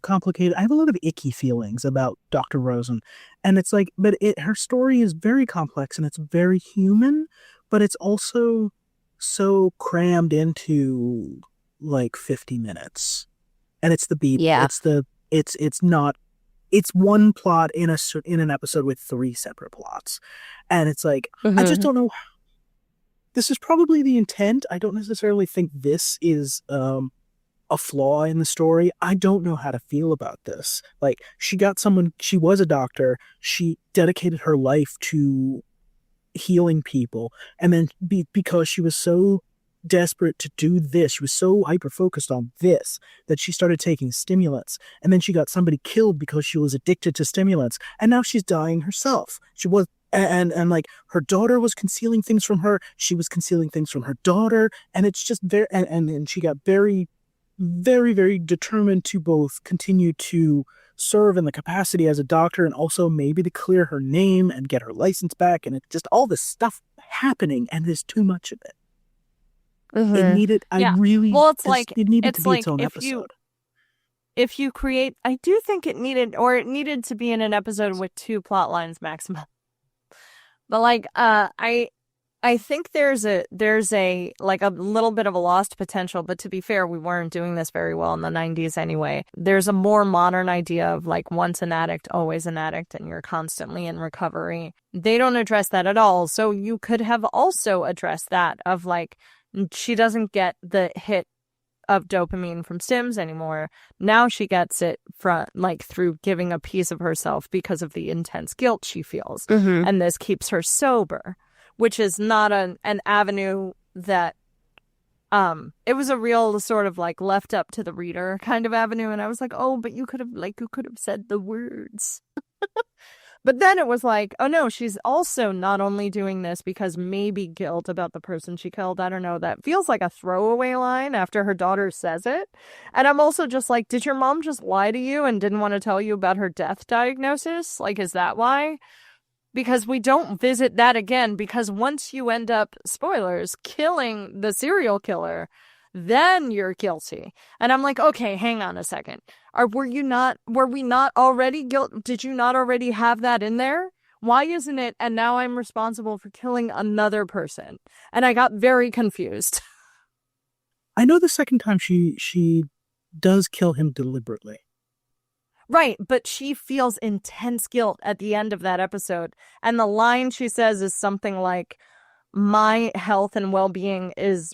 S3: icky feelings about Dr. Rosen, and it's like, but her story is very complex and it's very human, but it's also so crammed into like 50 minutes, and it's the beat.
S2: Yeah.
S3: It's one plot in an episode with 3 separate plots, and it's like, I just don't know. This is probably the intent. I don't necessarily think this is a flaw in the story. I don't know how to feel about this. Like, she was a doctor. She dedicated her life to healing people. And then because she was so desperate to do this, she was so hyper-focused on this, that she started taking stimulants. And then she got somebody killed because she was addicted to stimulants. And now she's dying herself. And like, her daughter was concealing things from her. She was concealing things from her daughter. And it's just very, and she got very, very, very determined to both continue to serve in the capacity as a doctor and also maybe to clear her name and get her license back. And it's just all this stuff happening, and there's too much of it. It needed, it needed to be its own episode.
S1: If you create, I do think it needed to be in an episode with 2 plot lines maximum. But like, I think there's a like a little bit of a lost potential, but to be fair, we weren't doing this very well in the 90s anyway. There's a more modern idea of like, once an addict, always an addict, and you're constantly in recovery. They don't address that at all. So you could have also addressed that of like, she doesn't get the hit of dopamine from stims anymore. Now she gets it through giving a piece of herself because of the intense guilt she feels. And this keeps her sober, which is not an avenue that it was a real sort of like left up to the reader kind of avenue. And I was like, oh, but you could have said the words. But then it was like, oh no, she's also not only doing this because maybe guilt about the person she killed. I don't know. That feels like a throwaway line after her daughter says it. And I'm also just like, did your mom just lie to you and didn't want to tell you about her death diagnosis? Like, is that why? Because we don't visit that again, because once you end up, spoilers, killing the serial killer, then you're guilty. And I'm like, okay, hang on a second. Were we not already guilty? Did you not already have that in there? Why isn't it? And now I'm responsible for killing another person. And I got very confused.
S3: I know the second time she does kill him deliberately.
S1: Right, but she feels intense guilt at the end of that episode. And the line she says is something like, my health and well-being is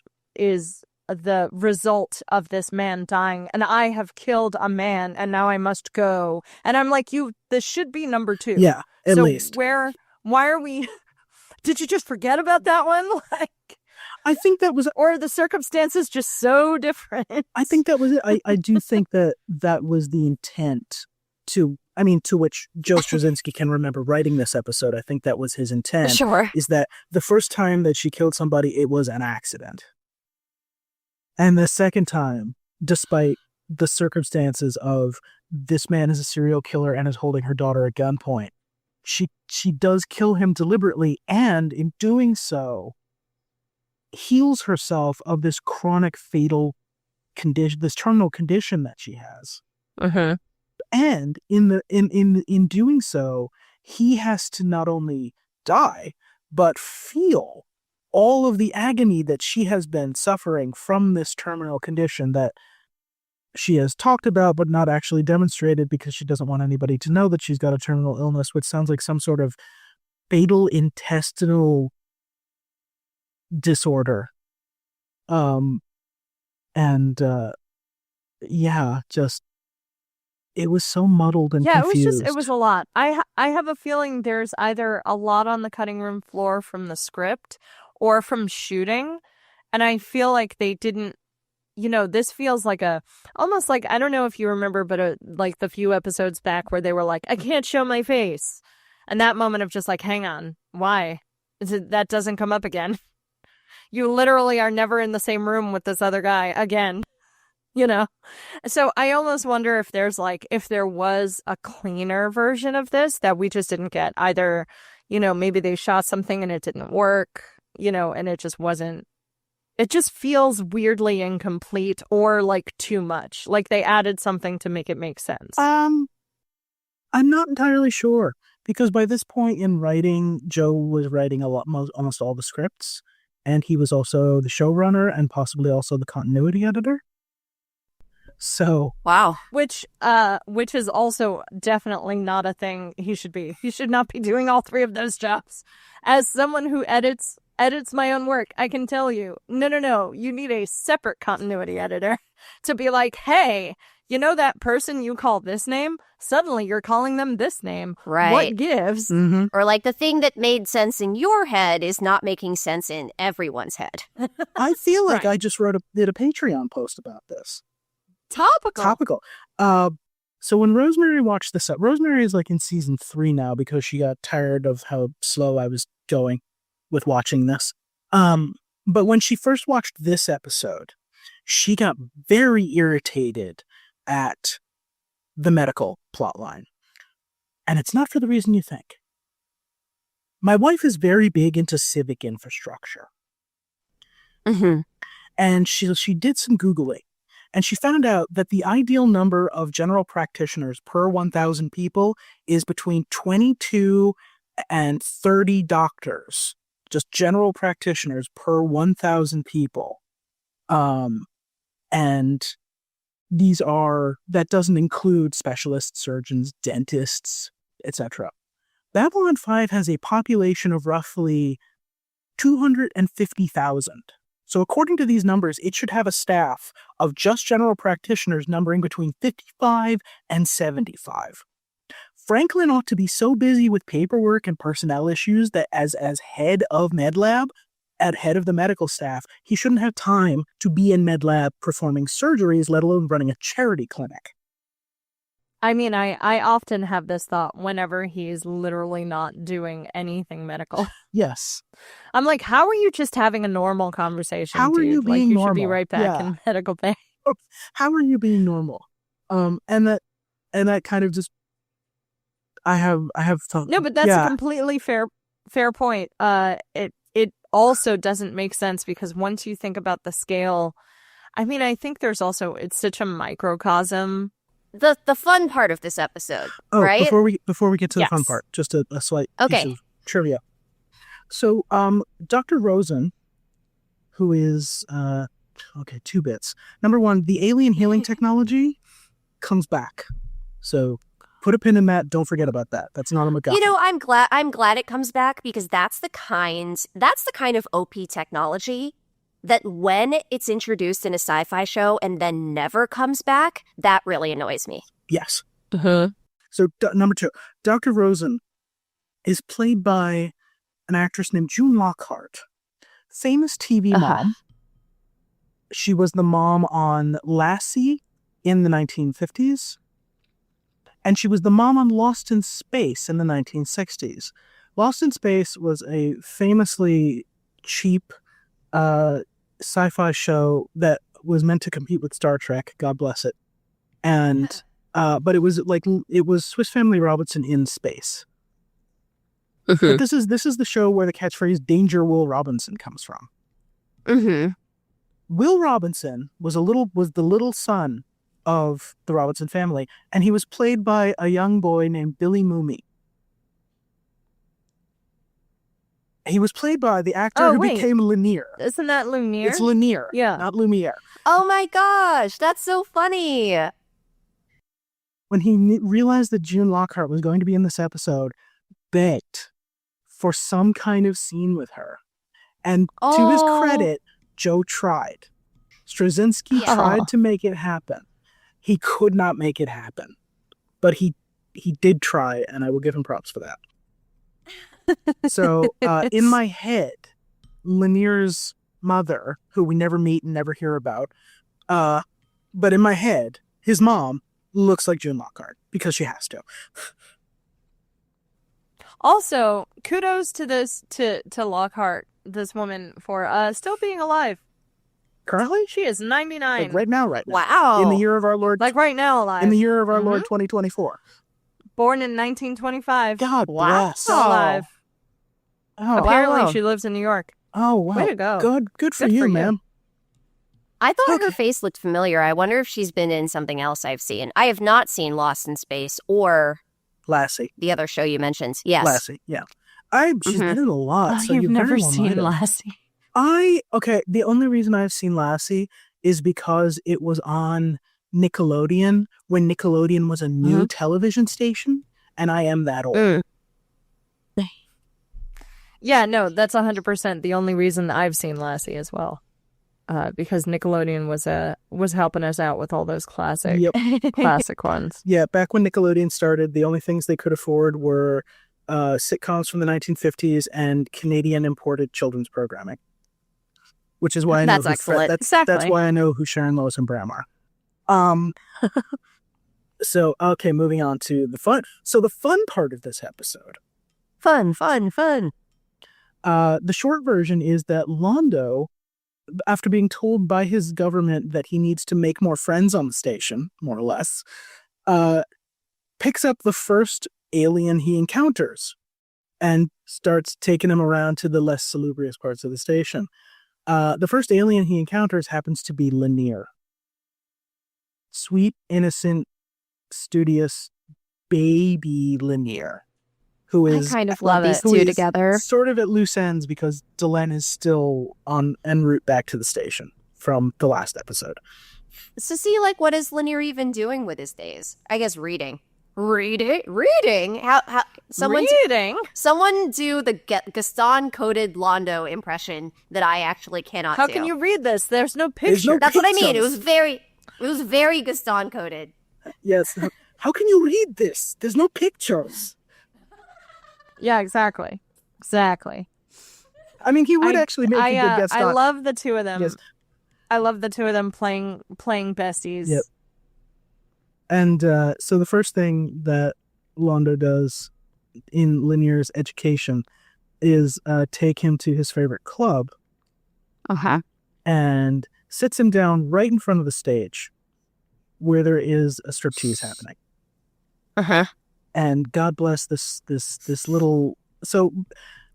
S1: the result of this man dying, and I have killed a man, and now I must go. And I'm like, this should be number 2.
S3: Yeah, at least.
S1: Why are we, did you just forget about that one? Like,
S3: I think that was...
S1: Or are the circumstances just so different?
S3: I think that was it. I do think that was the intent to which Joe Straczynski can remember writing this episode. I think that was his intent.
S2: Sure.
S3: Is that the first time that she killed somebody, it was an accident. And the second time, despite the circumstances of this man is a serial killer and is holding her daughter at gunpoint, she does kill him deliberately, and in doing so, heals herself of this chronic fatal condition, this terminal condition that she has.
S1: Uh-huh.
S3: And in doing so, he has to not only die, but feel all of the agony that she has been suffering from this terminal condition that she has talked about but not actually demonstrated because she doesn't want anybody to know that she's got a terminal illness, which sounds like some sort of fatal intestinal disorder. It was so muddled and confused.
S1: It was a lot. I have a feeling there's either a lot on the cutting room floor from the script or from shooting, and I feel like they didn't, this feels like almost like, I don't know if you remember, but like the few episodes back where they were like, I can't show my face. And that moment of just like, hang on, why? That doesn't come up again. You literally are never in the same room with this other guy again. So I almost wonder if there was a cleaner version of this that we just didn't get. Either, maybe they shot something and it didn't work, and it just feels weirdly incomplete or like too much. Like they added something to make it make sense.
S3: I'm not entirely sure, because by this point in writing, Joe was writing almost all the scripts, and he was also the showrunner and possibly also the continuity editor. So
S2: wow,
S1: which is also definitely not a thing he should be. He should not be doing all 3 of those jobs. As someone who edits my own work, I can tell you, no, you need a separate continuity editor to be like, hey, that person you call this name, suddenly you're calling them this name.
S2: Right.
S1: What gives?
S3: Mm-hmm.
S2: Or like the thing that made sense in your head is not making sense in everyone's head.
S3: I feel like
S1: Right.
S3: I just did a Patreon post about this.
S1: Topical.
S3: So when Rosemary watched this up, Rosemary is like in season 3 now because she got tired of how slow I was going with watching this. But when she first watched this episode, she got very irritated at the medical plotline. And it's not for the reason you think. My wife is very big into civic infrastructure.
S2: Mm-hmm.
S3: And she did some Googling. And she found out that the ideal number of general practitioners per 1,000 people is between 22 and 30 doctors, just general practitioners per 1,000 people. And that doesn't include specialists, surgeons, dentists, etc. Babylon 5 has a population of roughly 250,000. So according to these numbers, it should have a staff of just general practitioners numbering between 55 and 75. Franklin ought to be so busy with paperwork and personnel issues that as head of MedLab, at head of the medical staff, he shouldn't have time to be in MedLab performing surgeries, let alone running a charity clinic.
S1: I mean, I often have this thought whenever he's literally not doing anything medical.
S3: Yes.
S1: I'm like, how are you just having a normal conversation,
S3: How are
S1: dude?
S3: you being
S1: you
S3: normal?
S1: should be right back
S3: Yeah.
S1: in medical bay.
S3: How are you being normal? And that kind of just, I have thought.
S1: No, but that's a completely fair point. It also doesn't make sense because once you think about the scale, I mean, I think there's also, it's such a microcosm.
S2: The fun part of this episode, right?
S3: Before we get to the fun
S1: Yes.
S3: part, just a slight
S2: Okay.
S3: piece of trivia. So, Dr. Rosen, who is 2 bits. Number 1, the alien healing technology comes back So put a pin in that. Don't forget about that. That's not a MacGuffin.
S2: You know, I'm glad it comes back, because that's the kind of OP technology that when it's introduced in a sci-fi show and then never comes back, that really annoys me.
S3: Yes.
S1: Uh-huh.
S3: So number 2, Dr. Rosen is played by an actress named June Lockhart, famous TV mom. She was the mom on Lassie in the 1950s, and she was the mom on Lost in Space in the 1960s. Lost in Space was a famously cheap sci-fi show that was meant to compete with Star Trek. God bless it. And but it was Swiss Family Robinson in space. But this is the show where the catchphrase "Danger, Will Robinson" comes from. Will Robinson was the little son of the Robinson family, and he was played by a young boy named Billy Mooney. He was played by the actor who became Lanier.
S1: Isn't that Lumiere?
S3: It's Lanier,
S1: Yeah.
S3: not Lumiere.
S2: Oh my gosh, that's so funny.
S3: When he realized that June Lockhart was going to be in this episode, begged for some kind of scene with her. And to his credit, Joe tried. Straczynski tried to make it happen. He could not make it happen. But he did try, and I will give him props for that. So, in my head, Lanier's mother, who we never meet and never hear about, but in my head, his mom looks like June Lockhart, because she has to.
S1: Also, kudos to Lockhart, this woman, for still being alive.
S3: Currently?
S1: She is 99.
S3: Like right now.
S2: Wow.
S3: In the year of our Lord.
S1: Like right now alive.
S3: In the year of our Lord 2024.
S1: Born in 1925.
S3: God bless.
S1: Still alive.
S3: Oh,
S1: Apparently
S3: wow.
S1: she lives in New York.
S3: Oh, wow.
S1: Way to go.
S3: Good for you, ma'am.
S2: I thought her face looked familiar. I wonder if she's been in something else I've seen. I have not seen Lost in Space or
S3: Lassie.
S2: the other show you mentioned. Yes.
S3: Lassie, yeah. She's been in a lot. So
S1: You've
S3: you
S1: never
S3: very well
S1: seen
S3: might have.
S1: Lassie.
S3: The only reason I've seen Lassie is because it was on Nickelodeon when Nickelodeon was a new television station, and I am that old.
S1: Yeah, no, that's 100% the only reason I've seen Lassie as well. Because Nickelodeon was helping us out with all those classic ones.
S3: Yeah, back when Nickelodeon started, the only things they could afford were sitcoms from the 1950s and Canadian imported children's programming. Which is why I know
S2: That's excellent.
S3: That's why I know who Sharon, Lois, and Bram are. So, okay, moving on to the fun. So the fun part of this episode.
S2: Fun.
S3: The short version is that Londo, after being told by his government that he needs to make more friends on the station, more or less, picks up the first alien he encounters and starts taking him around to the less salubrious parts of the station. The first alien he encounters happens to be Lanier. Sweet, innocent, studious baby Lanier. Who is
S2: I kind of love these two together.
S3: Sort of at loose ends because Delenn is still en route back to the station from the last episode.
S2: So see, what is Lanier even doing with his days? I guess reading. Reading? How? Someone do the Gaston-coded Londo impression that I actually cannot do.
S1: How can you read this? There's no picture.
S2: That's what I mean. It was very Gaston-coded.
S3: Yes. How can you read this? There's no pictures.
S1: Yeah, exactly.
S3: I mean, he would actually make a good guest
S1: I love the two of them.
S3: Yes.
S1: I love the two of them playing besties.
S3: Yep. And so the first thing that Londo does in Lanier's education is take him to his favorite club. And sits him down right in front of the stage where there is a striptease happening. And God bless this little... So,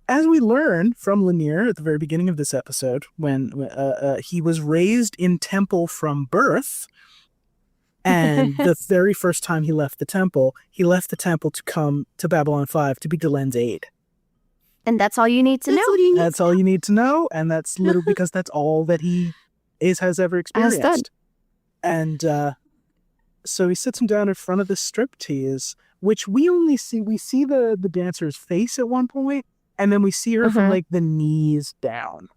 S3: as we learn from Lanier at the very beginning of this episode, when he was raised in temple from birth, and the very first time he left the temple to come to Babylon 5 to be Delenn's aide.
S2: And that's all you need to know.
S3: That's all you need to know, and that's literally because that's all that he has ever experienced. And So he sits him down in front of the striptease, which we see the dancer's face at one point, and then we see her from like the knees down.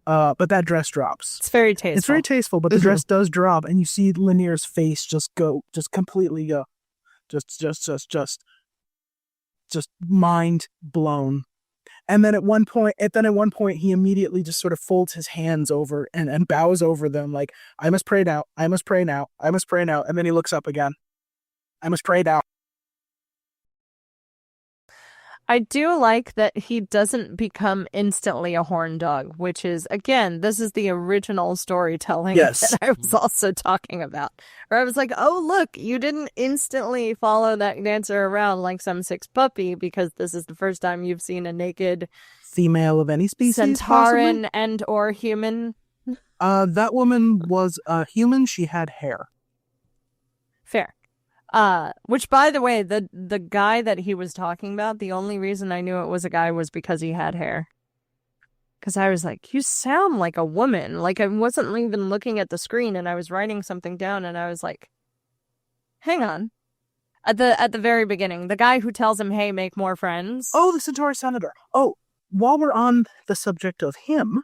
S3: But that dress drops.
S1: It's very tasteful.
S3: It's very tasteful, but the dress does drop, and you see Lanier's face just completely go, just mind blown. And then at one point, he immediately just sort of folds his hands over and bows over them, like, I must pray now, I must pray now, I must pray now. And then he looks up again. I must pray now.
S1: I do like that he doesn't become instantly a horn dog, which is, again, this is the original storytelling that I was also talking about. Where I was like, oh, look, you didn't instantly follow that dancer around like some sick puppy because this is the first time you've seen a naked
S3: female of any species,
S1: Centauran and or human.
S3: That woman was a human. She had hair.
S1: Fair. Which, by the way, the guy that he was talking about, the only reason I knew it was a guy was because he had hair. Because I was like, you sound like a woman. Like, I wasn't even looking at the screen, and I was writing something down, and I was like, hang on. At the very beginning, the guy who tells him, hey, make more friends.
S3: Oh, the Centauri senator. Oh, while we're on the subject of him,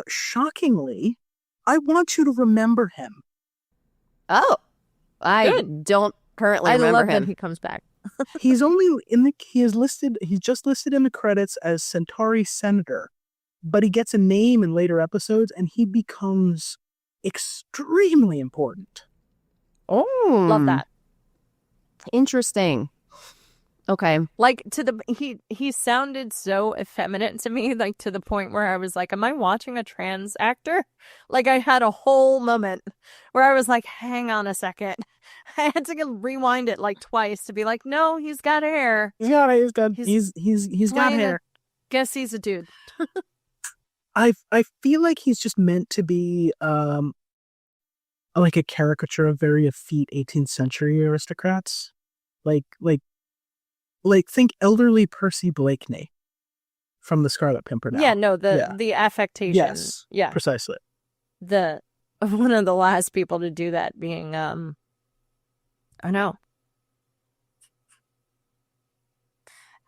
S3: shockingly, I want you to remember him.
S2: Oh. I don't currently remember
S1: love
S2: him.
S1: that he comes back.
S3: He's just listed in the credits as Centauri Senator, but he gets a name in later episodes and he becomes extremely important.
S2: Oh.
S1: Love that.
S2: Interesting. Okay.
S1: Like, he sounded so effeminate to me, like, to the point where I was like, am I watching a trans actor? Like, I had a whole moment where I was like, hang on a second. I had to rewind it like twice to be like, no, he's got hair.
S3: He's got hair.
S1: Guess he's a dude.
S3: I feel like he's just meant to be like a caricature of very effete 18th century aristocrats. Like think elderly Percy Blakeney from The Scarlet Pimpernel.
S1: Yeah, no, the affectation.
S3: Yes,
S1: yeah,
S3: precisely.
S1: One of the last people to do that being I know,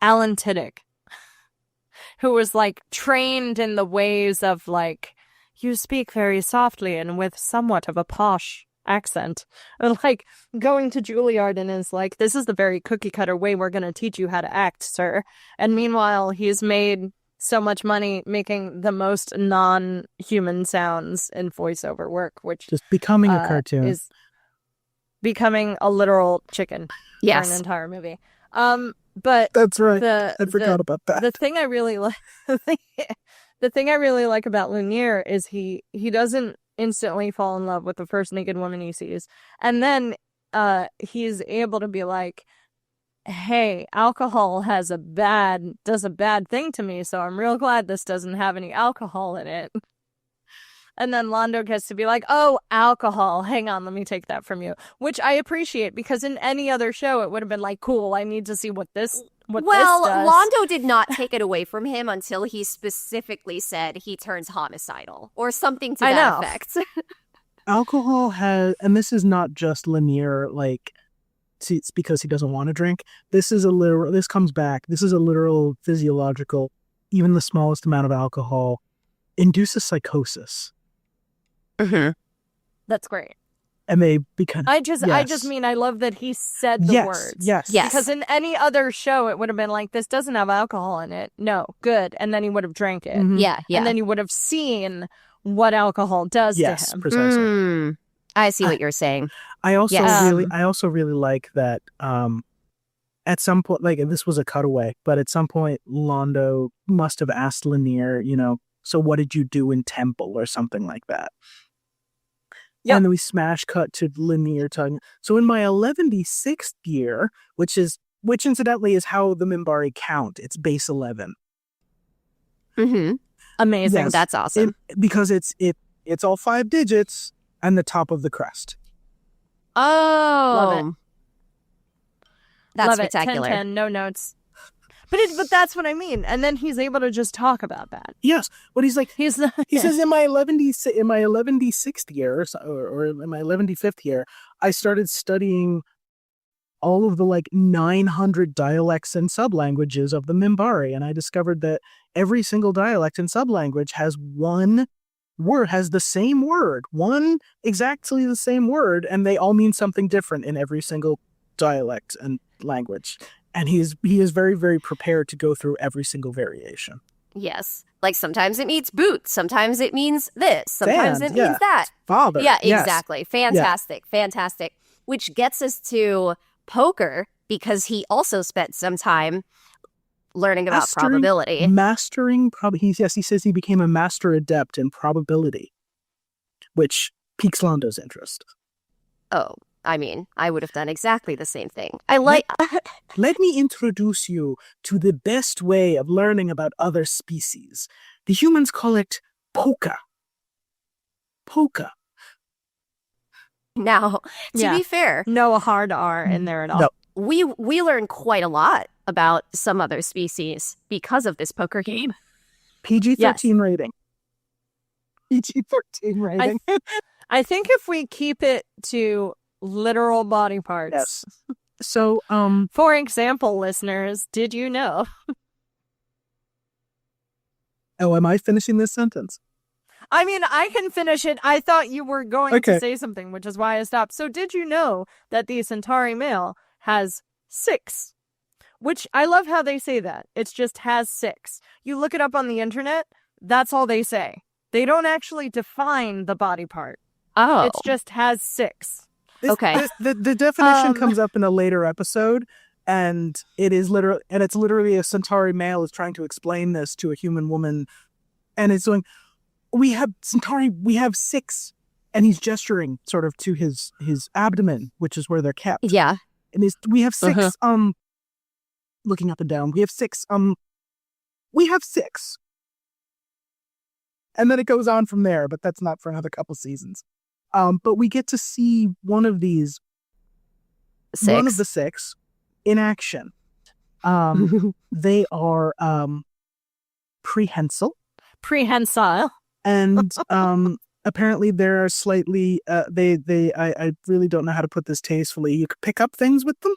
S1: Alan Tudyk, who was like trained in the ways of like, you speak very softly and with somewhat of a posh accent, and like going to Juilliard and is like, this is the very cookie cutter way we're going to teach you how to act, sir. And meanwhile, he's made so much money making the most non-human sounds in voiceover work, which
S3: just becoming a cartoon
S1: is becoming a literal chicken for an
S2: Yes.
S1: entire movie. But
S3: that's right. I forgot about that.
S1: The thing I really like, the thing I really like about Lanier is he doesn't instantly fall in love with the first naked woman he sees, and then he's able to be like, hey, alcohol does a bad thing to me, so I'm real glad this doesn't have any alcohol in it. And then Londo gets to be like, oh, alcohol, hang on, let me take that from you, which I appreciate, because in any other show it would have been like, cool, I need to see what this does.
S2: Londo did not take it away from him until he specifically said he turns homicidal or something to that effect.
S3: Alcohol has, and this is not just Lanier, like, it's because he doesn't want to drink. This is a literal physiological, even the smallest amount of alcohol induces psychosis.
S2: Mm-hmm.
S1: That's great.
S3: And they become.
S1: I just mean, I love that he said the words.
S3: Yes.
S1: Because in any other show, it would have been like, this doesn't have alcohol in it. No, good. And then he would have drank it.
S3: Mm-hmm.
S2: Yeah.
S1: And then you would have seen what alcohol does to him.
S3: Precisely.
S2: I see what you're saying.
S3: I also really like that. At some point, like, this was a cutaway, but at some point, Londo must have asked Lanier, so what did you do in Temple or something like that? Yep. And then we smash cut to Lanier talking. So in my 11th year, which incidentally is how the Minbari count, it's base 11.
S2: Mm-hmm.
S1: Amazing.
S2: Yes. That's awesome.
S3: Because it's all 5 digits and the top of the crest.
S2: Oh.
S1: Love it.
S2: That's
S1: Love
S2: spectacular.
S1: It. 10-10, no notes. But that's what I mean. And then he's able to just talk about that.
S3: Yes, but he's like,
S1: He
S3: says in my 11D6th year or in my 11D5th year, I started studying all of the like 900 dialects and sublanguages of the Minbari, and I discovered that every single dialect and sublanguage has one word, has the same word, exactly the same word, and they all mean something different in every single dialect and language. And he is very, very prepared to go through every single variation.
S2: Yes. Like sometimes it means boot, sometimes it means this, sometimes
S3: Sand,
S2: it means that.
S3: Father.
S2: Yeah,
S3: yes.
S2: exactly. Fantastic. Fantastic. Which gets us to poker, because he also spent some time learning about probability.
S3: Mastering he says he became a master adept in probability, which piques Londo's interest.
S2: Oh, I mean, I would have done exactly the same thing.
S3: Let me introduce you to the best way of learning about other species. The humans call it poker. Poker.
S2: Now, to be fair,
S1: no hard R in there at all.
S3: No.
S2: We learn quite a lot about some other species because of this poker game.
S3: PG-13 rating. PG-13 rating.
S1: I think if we keep it to literal body parts.
S3: Yes. So,
S1: for example, listeners, did you know?
S3: Oh, am I finishing this sentence?
S1: I mean, I can finish it. I thought you were going to say something, which is why I stopped. So did you know that the Centauri male has 6? Which I love how they say that. It's just has 6. You look it up on the internet, that's all they say. They don't actually define the body part.
S2: Oh.
S1: It's just has 6.
S2: Okay.
S3: The definition comes up in a later episode, and it's literally a Centauri male is trying to explain this to a human woman, and it's going, we have 6, and he's gesturing sort of to his abdomen, which is where they're kept.
S2: Yeah.
S3: And we have 6, looking up and down, we have 6, we have 6. And then it goes on from there, but that's not for another couple seasons. But we get to see one of the 6 in action. They are prehensile. And apparently there are slightly I really don't know how to put this tastefully. You could pick up things with them.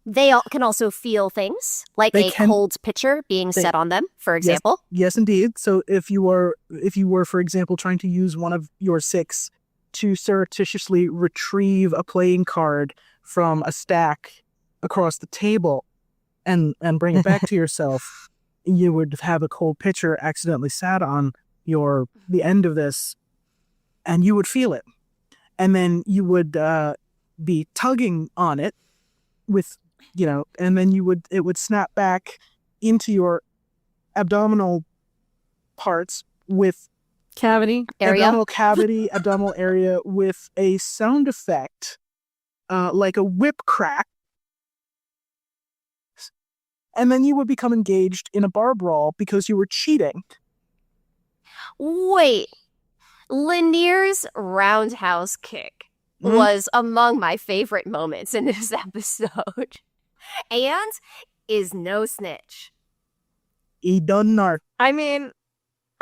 S2: They can also feel things, like cold pitcher being set on them, for example.
S3: Yes, indeed. So if you were, for example, trying to use one of your 6 to surreptitiously retrieve a playing card from a stack across the table and bring it back to yourself, you would have a cold pitcher accidentally sat on the end of this, and you would feel it. And then you would be tugging on it with, and then it would snap back into your abdominal parts with abdominal area with a sound effect like a whip crack. And then you would become engaged in a bar brawl because you were cheating.
S2: Wait, Lanier's roundhouse kick was among my favorite moments in this episode. And is no snitch.
S3: He done narc.
S1: I mean,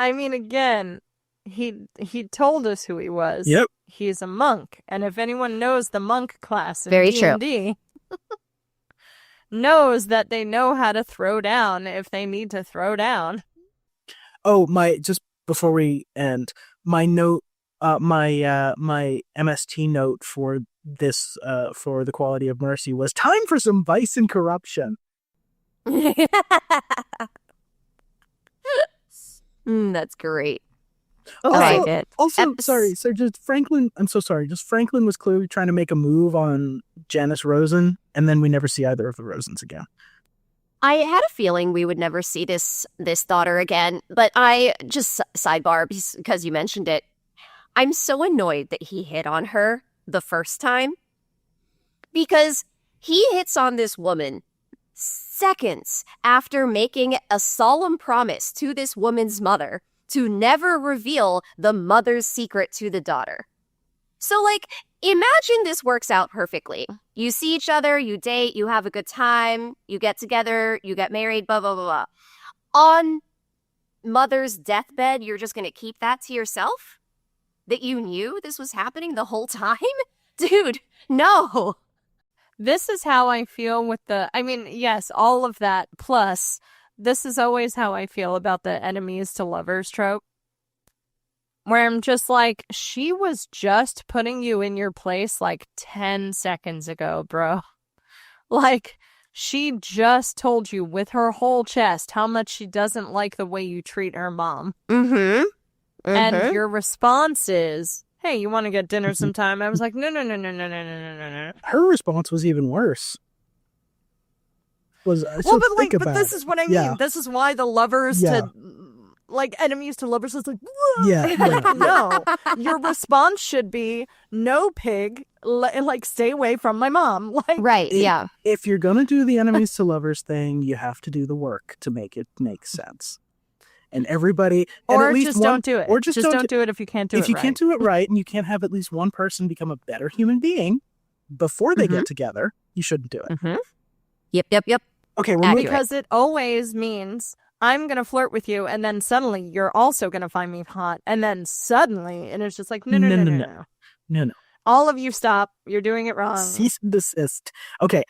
S1: again, he told us who he was.
S3: Yep.
S1: He's a monk. And if anyone knows the monk class in
S2: Very
S1: D&D, knows that they know how to throw down if they need to throw down.
S3: Oh, just before we end, my note, my MST note for this, for the quality of mercy was time for some vice and corruption.
S2: That's great.
S3: Also,
S2: I like it.
S3: Also, sorry. So just Franklin. I'm so sorry. Just Franklin was clearly trying to make a move on Janice Rosen, and then we never see either of the Rosens again.
S2: I had a feeling we would never see this daughter again, but I just sidebar because you mentioned it. I'm so annoyed that he hit on her the first time, because he hits on this woman seconds after making a solemn promise to this woman's mother to never reveal the mother's secret to the daughter. So, imagine this works out perfectly. You see each other, you date, you have a good time, you get together, you get married, blah, blah, blah, blah. On Mother's deathbed, you're just going to keep that to yourself? That you knew this was happening the whole time? Dude, no.
S1: This is how I feel with yes, all of that. Plus, this is always how I feel about the enemies to lovers trope. Where I'm just like, she was just putting you in your place like 10 seconds ago, bro. Like, she just told you with her whole chest how much she doesn't like the way you treat her mom.
S2: Mm-hmm.
S1: And your response is, hey, you want to get dinner sometime? I was like, no, no, no, no, no, no, no, no, no.
S3: Her response was even worse. But
S1: this is what I mean.
S3: Yeah.
S1: This is why the lovers to, like, enemies to lovers is like,
S3: yeah.
S1: No, your response should be, no, pig, like, stay away from my mom. Like,
S2: right, yeah.
S3: If you're going to do the enemies to lovers thing, you have to do the work to make it make sense. And everybody...
S1: Or
S3: at least
S1: just don't do it.
S3: Or just
S1: don't do it if you can't do it right.
S3: If you can't do it right and you can't have at least one person become a better human being before they get together, you shouldn't do it.
S2: Yep.
S3: Okay,
S1: because it always means I'm going to flirt with you and then suddenly you're also going to find me hot. And then suddenly, and it's just like, no. All of you stop. You're doing it wrong.
S3: Cease and desist. Okay,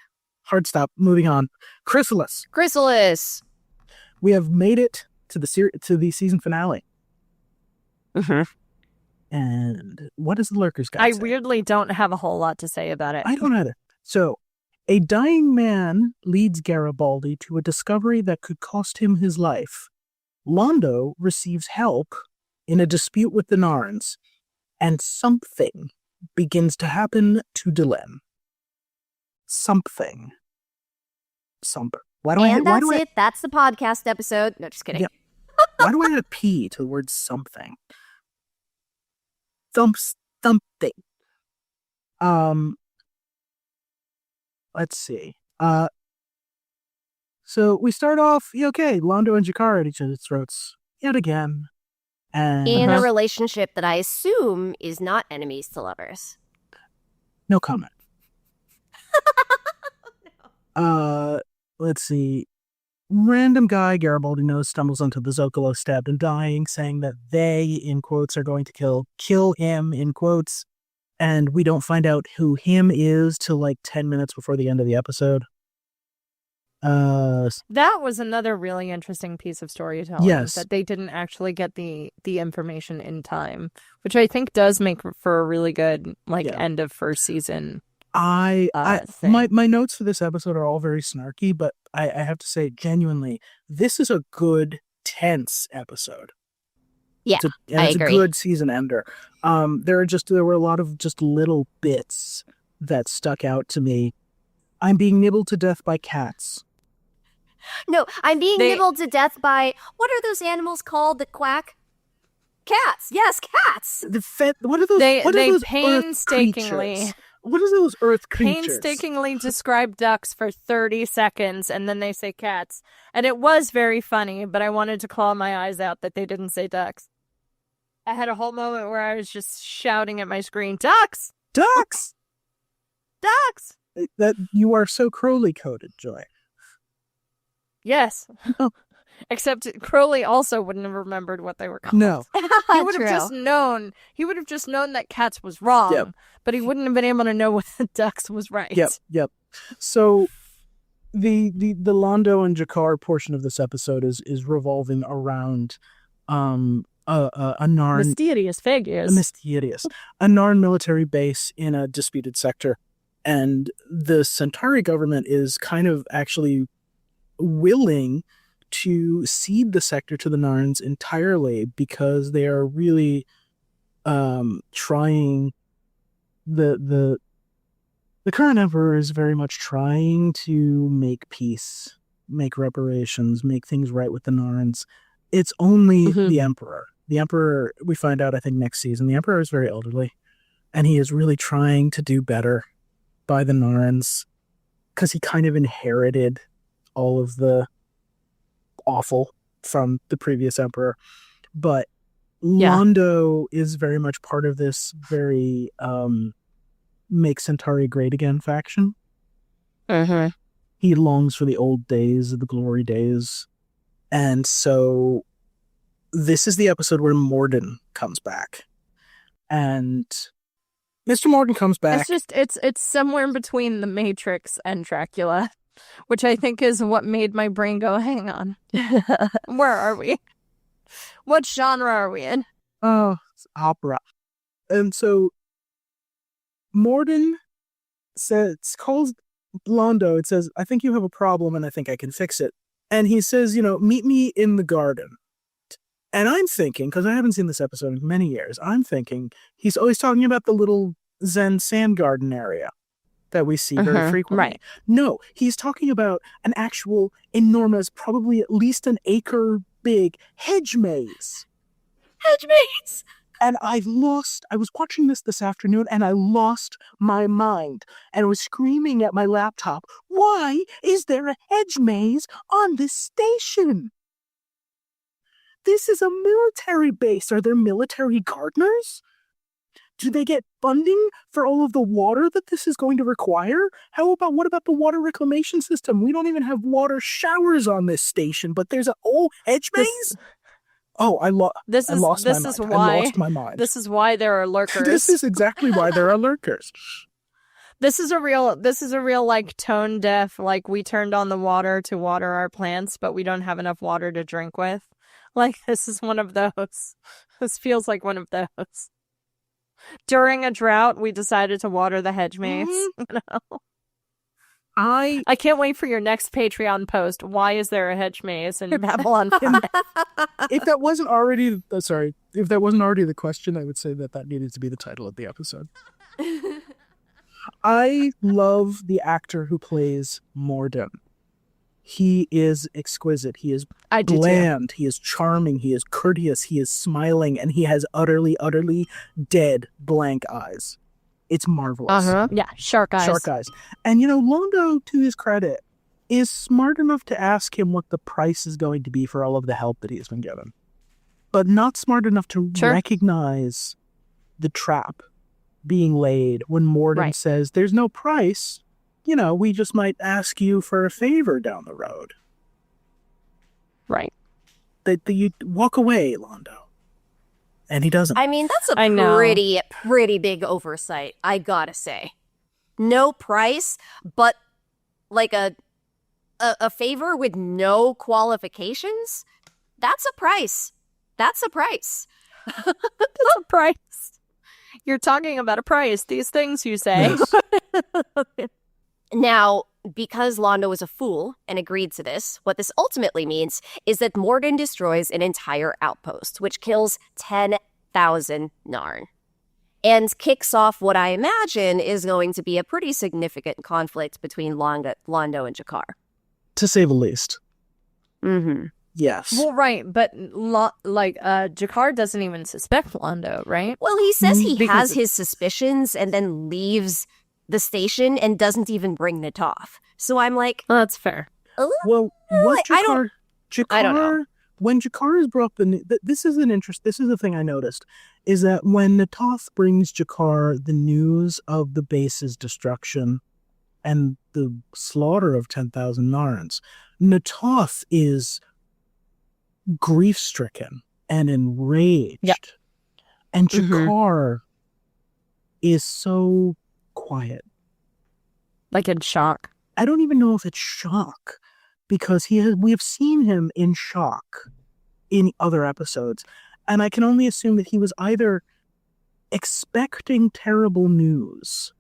S3: hard stop. Moving on.
S2: Chrysalis.
S3: We have made it to the season finale. And what does the Lurkers guy say?
S1: I weirdly don't have a whole lot to say about it.
S3: I don't either. So, a dying man leads Garibaldi to a discovery that could cost him his life. Londo receives help in a dispute with the Narns, and something begins to happen to Delenn. Something.
S2: That's the podcast episode. No, just kidding.
S3: Yeah. Why do I add a P to the word something? Something. Let's see. So we start off, okay, Londo and Jakar at each other's throats yet again. And
S2: in a relationship that I assume is not enemies to lovers.
S3: No comment. Let's see. Random guy Garibaldi knows stumbles onto the Zocalo stabbed and dying, saying that they, in quotes, are going to kill him, in quotes. And we don't find out who him is till like 10 minutes before the end of the episode.
S1: That was another really interesting piece of storytelling.
S3: Yes.
S1: That they didn't actually get the information in time, which I think does make for a really good end of first season.
S3: My notes for this episode are all very snarky, but I have to say, genuinely, this is a good, tense episode.
S2: Yeah,
S3: it's a good season ender. There were a lot of just little bits that stuck out to me. I'm being nibbled to death by cats.
S2: No, I'm being nibbled to death by, what are those animals called that quack? Cats. Yes, cats.
S3: What are those?
S1: They painstakingly.
S3: What are those earth creatures?
S1: Painstakingly describe ducks for 30 seconds, and then they say cats. And it was very funny, but I wanted to claw my eyes out that they didn't say ducks. I had a whole moment where I was just shouting at my screen, ducks!
S3: Ducks!
S1: Ducks!
S3: That you are so Crowley-coded, Joy.
S1: Yes. Except Crowley also wouldn't have remembered what they were called.
S3: No.
S1: He would have just known. He would have just known that cats was wrong, but he wouldn't have been able to know what the ducks was right.
S3: Yep. So the Londo and Jakar portion of this episode is revolving around a Narn
S1: mysterious figures.
S3: A Narn military base in a disputed sector. And the Centauri government is kind of actually willing to cede the sector to the Narns entirely because they are really trying. The current emperor is very much trying to make peace, make reparations, make things right with the Narns. It's only the emperor. The emperor, we find out, I think, next season, the emperor is very elderly, and he is really trying to do better by the Narns because he kind of inherited all of the awful from the previous emperor. But Londo is very much part of this very make Centauri great again faction.
S1: Mm-hmm.
S3: He longs for the old days, the glory days. And so this is the episode where Morden comes back. And Mr. Morden comes back.
S1: It's somewhere in between The Matrix and Dracula, which I think is what made my brain go, hang on. Where are we? What genre are we in?
S3: Oh, it's opera. And so Morden calls Londo. It says, I think you have a problem and I think I can fix it. And he says, meet me in the garden. And I'm thinking, because I haven't seen this episode in many years, I'm thinking he's always talking about the little Zen sand garden area that we see very frequently.
S1: Right.
S3: No, he's talking about an actual enormous, probably at least an acre big hedge maze.
S2: Hedge maze!
S3: And I was watching this afternoon and I lost my mind and was screaming at my laptop, why is there a hedge maze on this station? This is a military base. Are there military gardeners? Do they get funding for all of the water that this is going to require? What about the water reclamation system? We don't even have water showers on this station, but there's an old hedge maze? I lost my mind.
S1: This is why there are lurkers.
S3: This is exactly why there are lurkers.
S1: This is a real like tone deaf, like we turned on the water to water our plants, but we don't have enough water to drink with. Like this is one of those. This feels like one of those. During a drought, we decided to water the hedge maze.
S3: Mm-hmm.
S1: I can't wait for your next Patreon post. Why is there a hedge maze in Babylon?
S3: If that wasn't already the question, I would say that needed to be the title of the episode. I love the actor who plays Morden. He is exquisite. He is bland. He is charming. He is courteous. He is smiling, and he has utterly, utterly dead blank eyes. It's marvelous.
S1: Yeah, shark eyes.
S3: Shark eyes. And, Londo, to his credit, is smart enough to ask him what the price is going to be for all of the help that he has been given. But not smart enough to recognize the trap being laid when Morden says, there's no price. We just might ask you for a favor down the road.
S1: Right.
S3: That you walk away, Londo. And he doesn't.
S2: I mean, that's a pretty big oversight, I gotta say. No price, but like a favor with no qualifications? That's a price. That's a price.
S1: That's a price. You're talking about a price. These things you say.
S3: Yes.
S2: Now, because Londo is a fool and agreed to this, what this ultimately means is that Morden destroys an entire outpost, which kills 10,000 Narn, and kicks off what I imagine is going to be a pretty significant conflict between Londo and Jakar.
S3: To say the least.
S2: Mm-hmm.
S3: Yes.
S1: Well, right, but Jakar doesn't even suspect Londo, right?
S2: Well, he says he has his suspicions and then leaves the station and doesn't even bring Natoff. So I'm like,
S1: well, that's fair.
S3: Well, what Jakar?
S2: I don't know.
S3: When Jakar is brought this is the thing I noticed, is that when Natoff brings Jakar the news of the base's destruction and the slaughter of 10,000 Narns, Natoff is grief-stricken and enraged.
S1: Yep.
S3: And Jakar is so quiet.
S1: Like in shock.
S3: I don't even know if it's shock, because we have seen him in shock in other episodes, and I can only assume that he was either expecting terrible news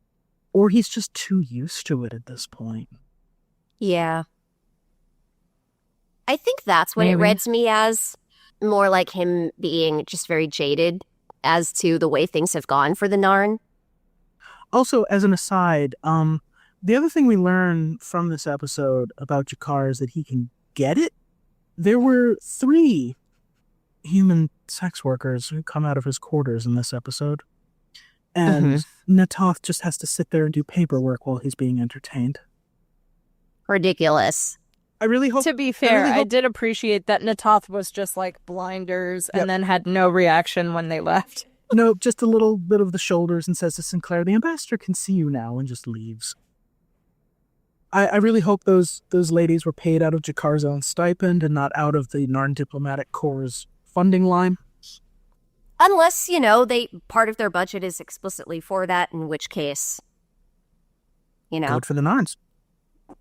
S3: or he's just too used to it at this point.
S2: Yeah. I think that's what it read to me as, more like him being just very jaded as to the way things have gone for the Narn.
S3: Also, as an aside, the other thing we learn from this episode about Jakar is that he can get it. There were 3 human sex workers who come out of his quarters in this episode. And Natoff just has to sit there and do paperwork while he's being entertained.
S2: Ridiculous.
S3: I really hope...
S1: To be fair, I did appreciate that Natoff was just like blinders and then had no reaction when they left.
S3: No, just a little bit of the shoulders and says to Sinclair, the ambassador can see you now, and just leaves. I really hope those ladies were paid out of Jakar's own stipend and not out of the Narn Diplomatic Corps' funding line.
S2: Unless, they part of their budget is explicitly for that, in which case,
S3: Good for the Narns.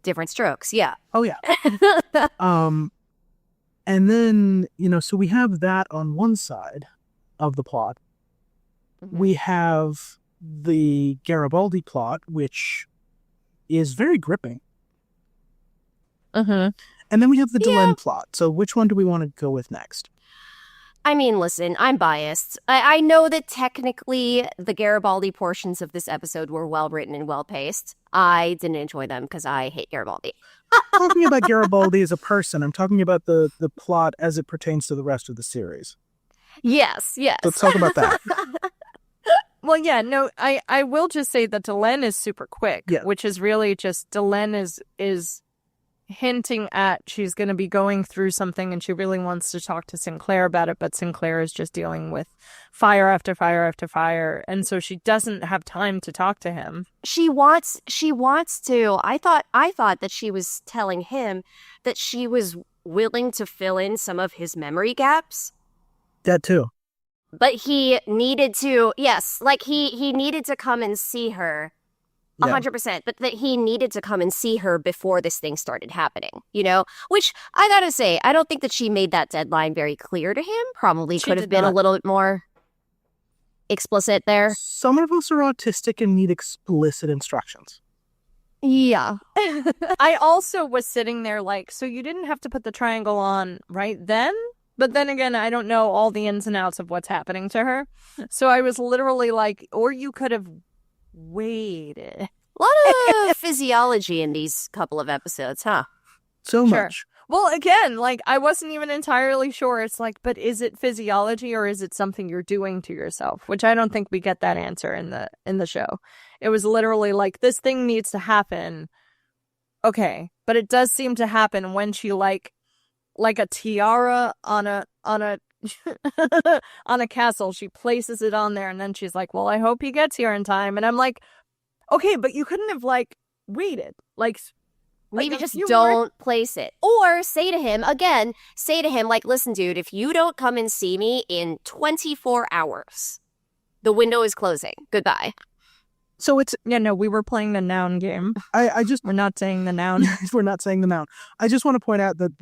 S2: different strokes. Yeah.
S3: Oh, yeah. And then, so we have that on one side of the plot.
S1: Mm-hmm.
S3: We have the Garibaldi plot, which is very gripping.
S1: Mm-hmm.
S3: And then we have the Delenn plot. So which one do we want to go with next?
S2: I mean, listen, I'm biased. I know that technically the Garibaldi portions of this episode were well written and well paced. I didn't enjoy them because I hate Garibaldi.
S3: I'm talking about Garibaldi as a person. I'm talking about the plot as it pertains to the rest of the series.
S2: Yes.
S3: Let's talk about that.
S1: Well, yeah, no, I will just say that Delenn is super quick, which is really just Delenn is hinting at she's going to be going through something and she really wants to talk to Sinclair about it, but Sinclair is just dealing with fire after fire after fire, and so she doesn't have time to talk to him.
S2: She wants to. I thought that she was telling him that she was willing to fill in some of his memory gaps.
S3: That too.
S2: But he needed to, he needed to come and see her 100%, but that he needed to come and see her before this thing started happening, which I gotta say, I don't think that she made that deadline very clear to him. Probably could have been a little bit more explicit there.
S3: Some of us are autistic and need explicit instructions.
S1: Yeah. I also was sitting there like, so you didn't have to put the triangle on right then? But then again, I don't know all the ins and outs of what's happening to her. So I was literally like, or you could have waited.
S2: A lot of physiology in these couple of episodes, huh?
S3: So much.
S1: Well, again, like, I wasn't even entirely sure. It's like, but is it physiology or is it something you're doing to yourself? Which I don't think we get that answer in the show. It was literally like, this thing needs to happen. Okay. But it does seem to happen when she like a tiara on a on a castle. She places it on there and then she's like, well, I hope he gets here in time. And I'm like, okay, but you couldn't have waited.
S2: Maybe just don't place it. Or say to him, listen, dude, if you don't come and see me in 24 hours, the window is closing. Goodbye.
S3: So it's...
S1: Yeah, no, we were playing the noun game.
S3: We're
S1: not saying the noun.
S3: We're not saying the noun. I just want to point out that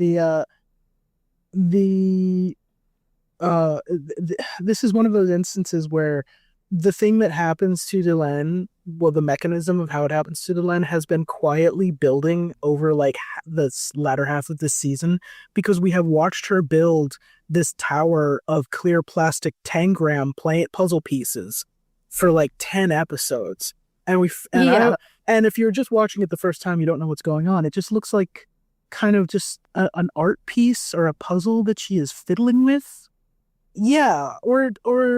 S3: this is one of those instances where the thing that happens to Delenn, the mechanism of how it happens to Delenn has been quietly building over the latter half of this season, because we have watched her build this tower of clear plastic tangram puzzle pieces for 10 episodes. And if you're just watching it the first time, you don't know what's going on. It just looks like kind of just an art piece or a puzzle that she is fiddling with. Yeah, or
S2: it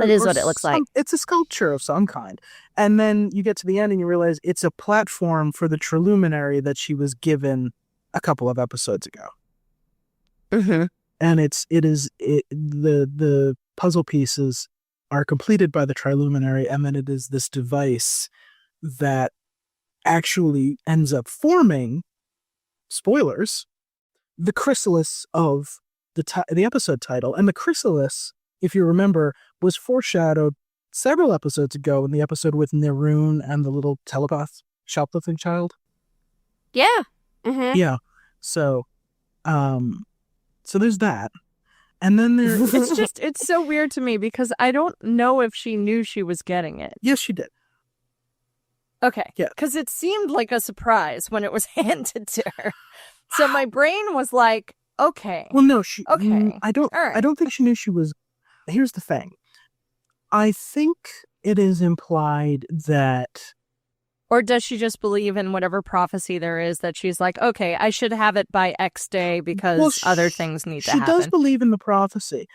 S2: is what it looks like.
S3: It's a sculpture of some kind. And then you get to the end and you realize it's a platform for the Triluminary that she was given a couple of episodes ago.
S2: Mm-hmm.
S3: And the puzzle pieces are completed by the Triluminary, and then it is this device that actually ends up forming, spoilers, the chrysalis of the episode title. And the chrysalis, if you remember, was foreshadowed several episodes ago in the episode with Neroon and the little telepath shoplifting child.
S2: Yeah. Mm-hmm.
S3: Yeah. So there's that. And then
S1: it's so weird to me because I don't know if she knew she was getting it.
S3: Yes, she did.
S1: Okay.
S3: Yeah.
S1: Because it seemed like a surprise when it was handed to her. So my brain was like, okay.
S3: Well, no,
S1: okay.
S3: I don't think she knew she was. Here's the thing. I think it is implied that.
S1: Or does she just believe in whatever prophecy there is that she's like, okay, I should have it by X day because other things need to happen.
S3: She does believe in the prophecy.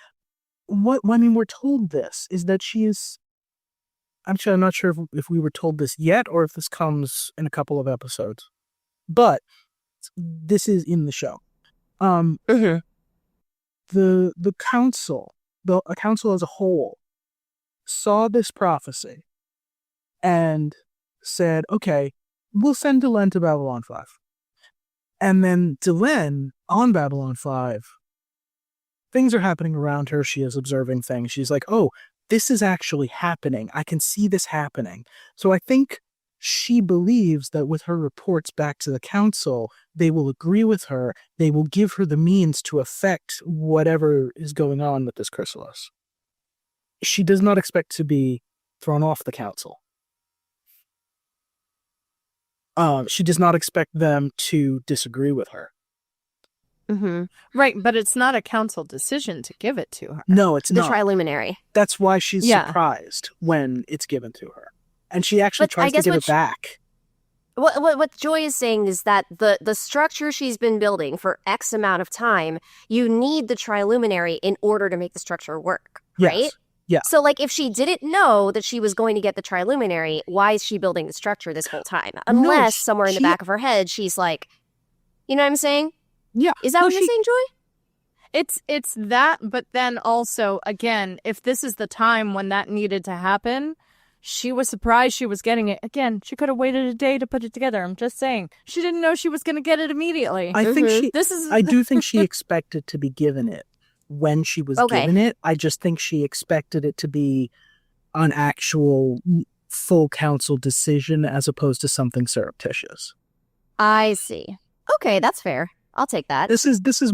S3: We're told this is that she is. Actually, I'm not sure if we were told this yet or if this comes in a couple of episodes, but this is in the show.
S1: Mm-hmm.
S3: The council, a council as a whole, saw this prophecy and said, okay, we'll send Delenn to Babylon 5. And then Delenn on Babylon 5, things are happening around her. She is observing things. She's like, oh, this is actually happening. I can see this happening. So I think she believes that with her reports back to the council, they will agree with her. They will give her the means to affect whatever is going on with this chrysalis. She does not expect to be thrown off the council. She does not expect them to disagree with her.
S2: Mm-hmm.
S1: Right, but it's not a council decision to give it to her.
S3: No, it's not.
S2: The Triluminary.
S3: That's why she's surprised when it's given to her. And she actually tries to give it back.
S2: What Joy is saying is that the structure she's been building for X amount of time, you need the Triluminary in order to make the structure work, right?
S3: Yes. Yeah.
S2: So, like, if she didn't know that she was going to get the Triluminary, why is she building the structure this whole time? Unless somewhere in the back of her head, she's like, you know what I'm saying?
S3: Yeah.
S2: Is that what you're saying, Joy?
S1: It's that, but then also, again, if this is the time when that needed to happen, she was surprised she was getting it. Again, she could have waited a day to put it together. I'm just saying. She didn't know she was going to get it immediately.
S3: I do think she expected to be given it when she was given it. I just think she expected it to be an actual full council decision as opposed to something surreptitious.
S2: I see. Okay, that's fair. I'll take that.
S3: This is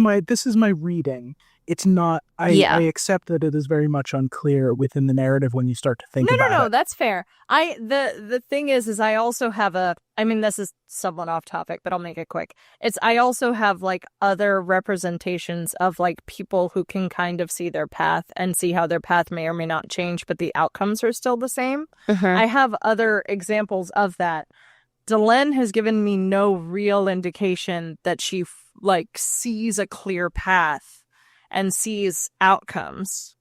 S3: my reading. It's not. I accept that it is very much unclear within the narrative when you start to think about it.
S1: No, that's fair. The thing is I also have this is somewhat off topic, but I'll make it quick. I also have like other representations of like people who can kind of see their path and see how their path may or may not change, but the outcomes are still the same. I have other examples of that. Delenn has given me no real indication that she sees a clear path and sees outcomes.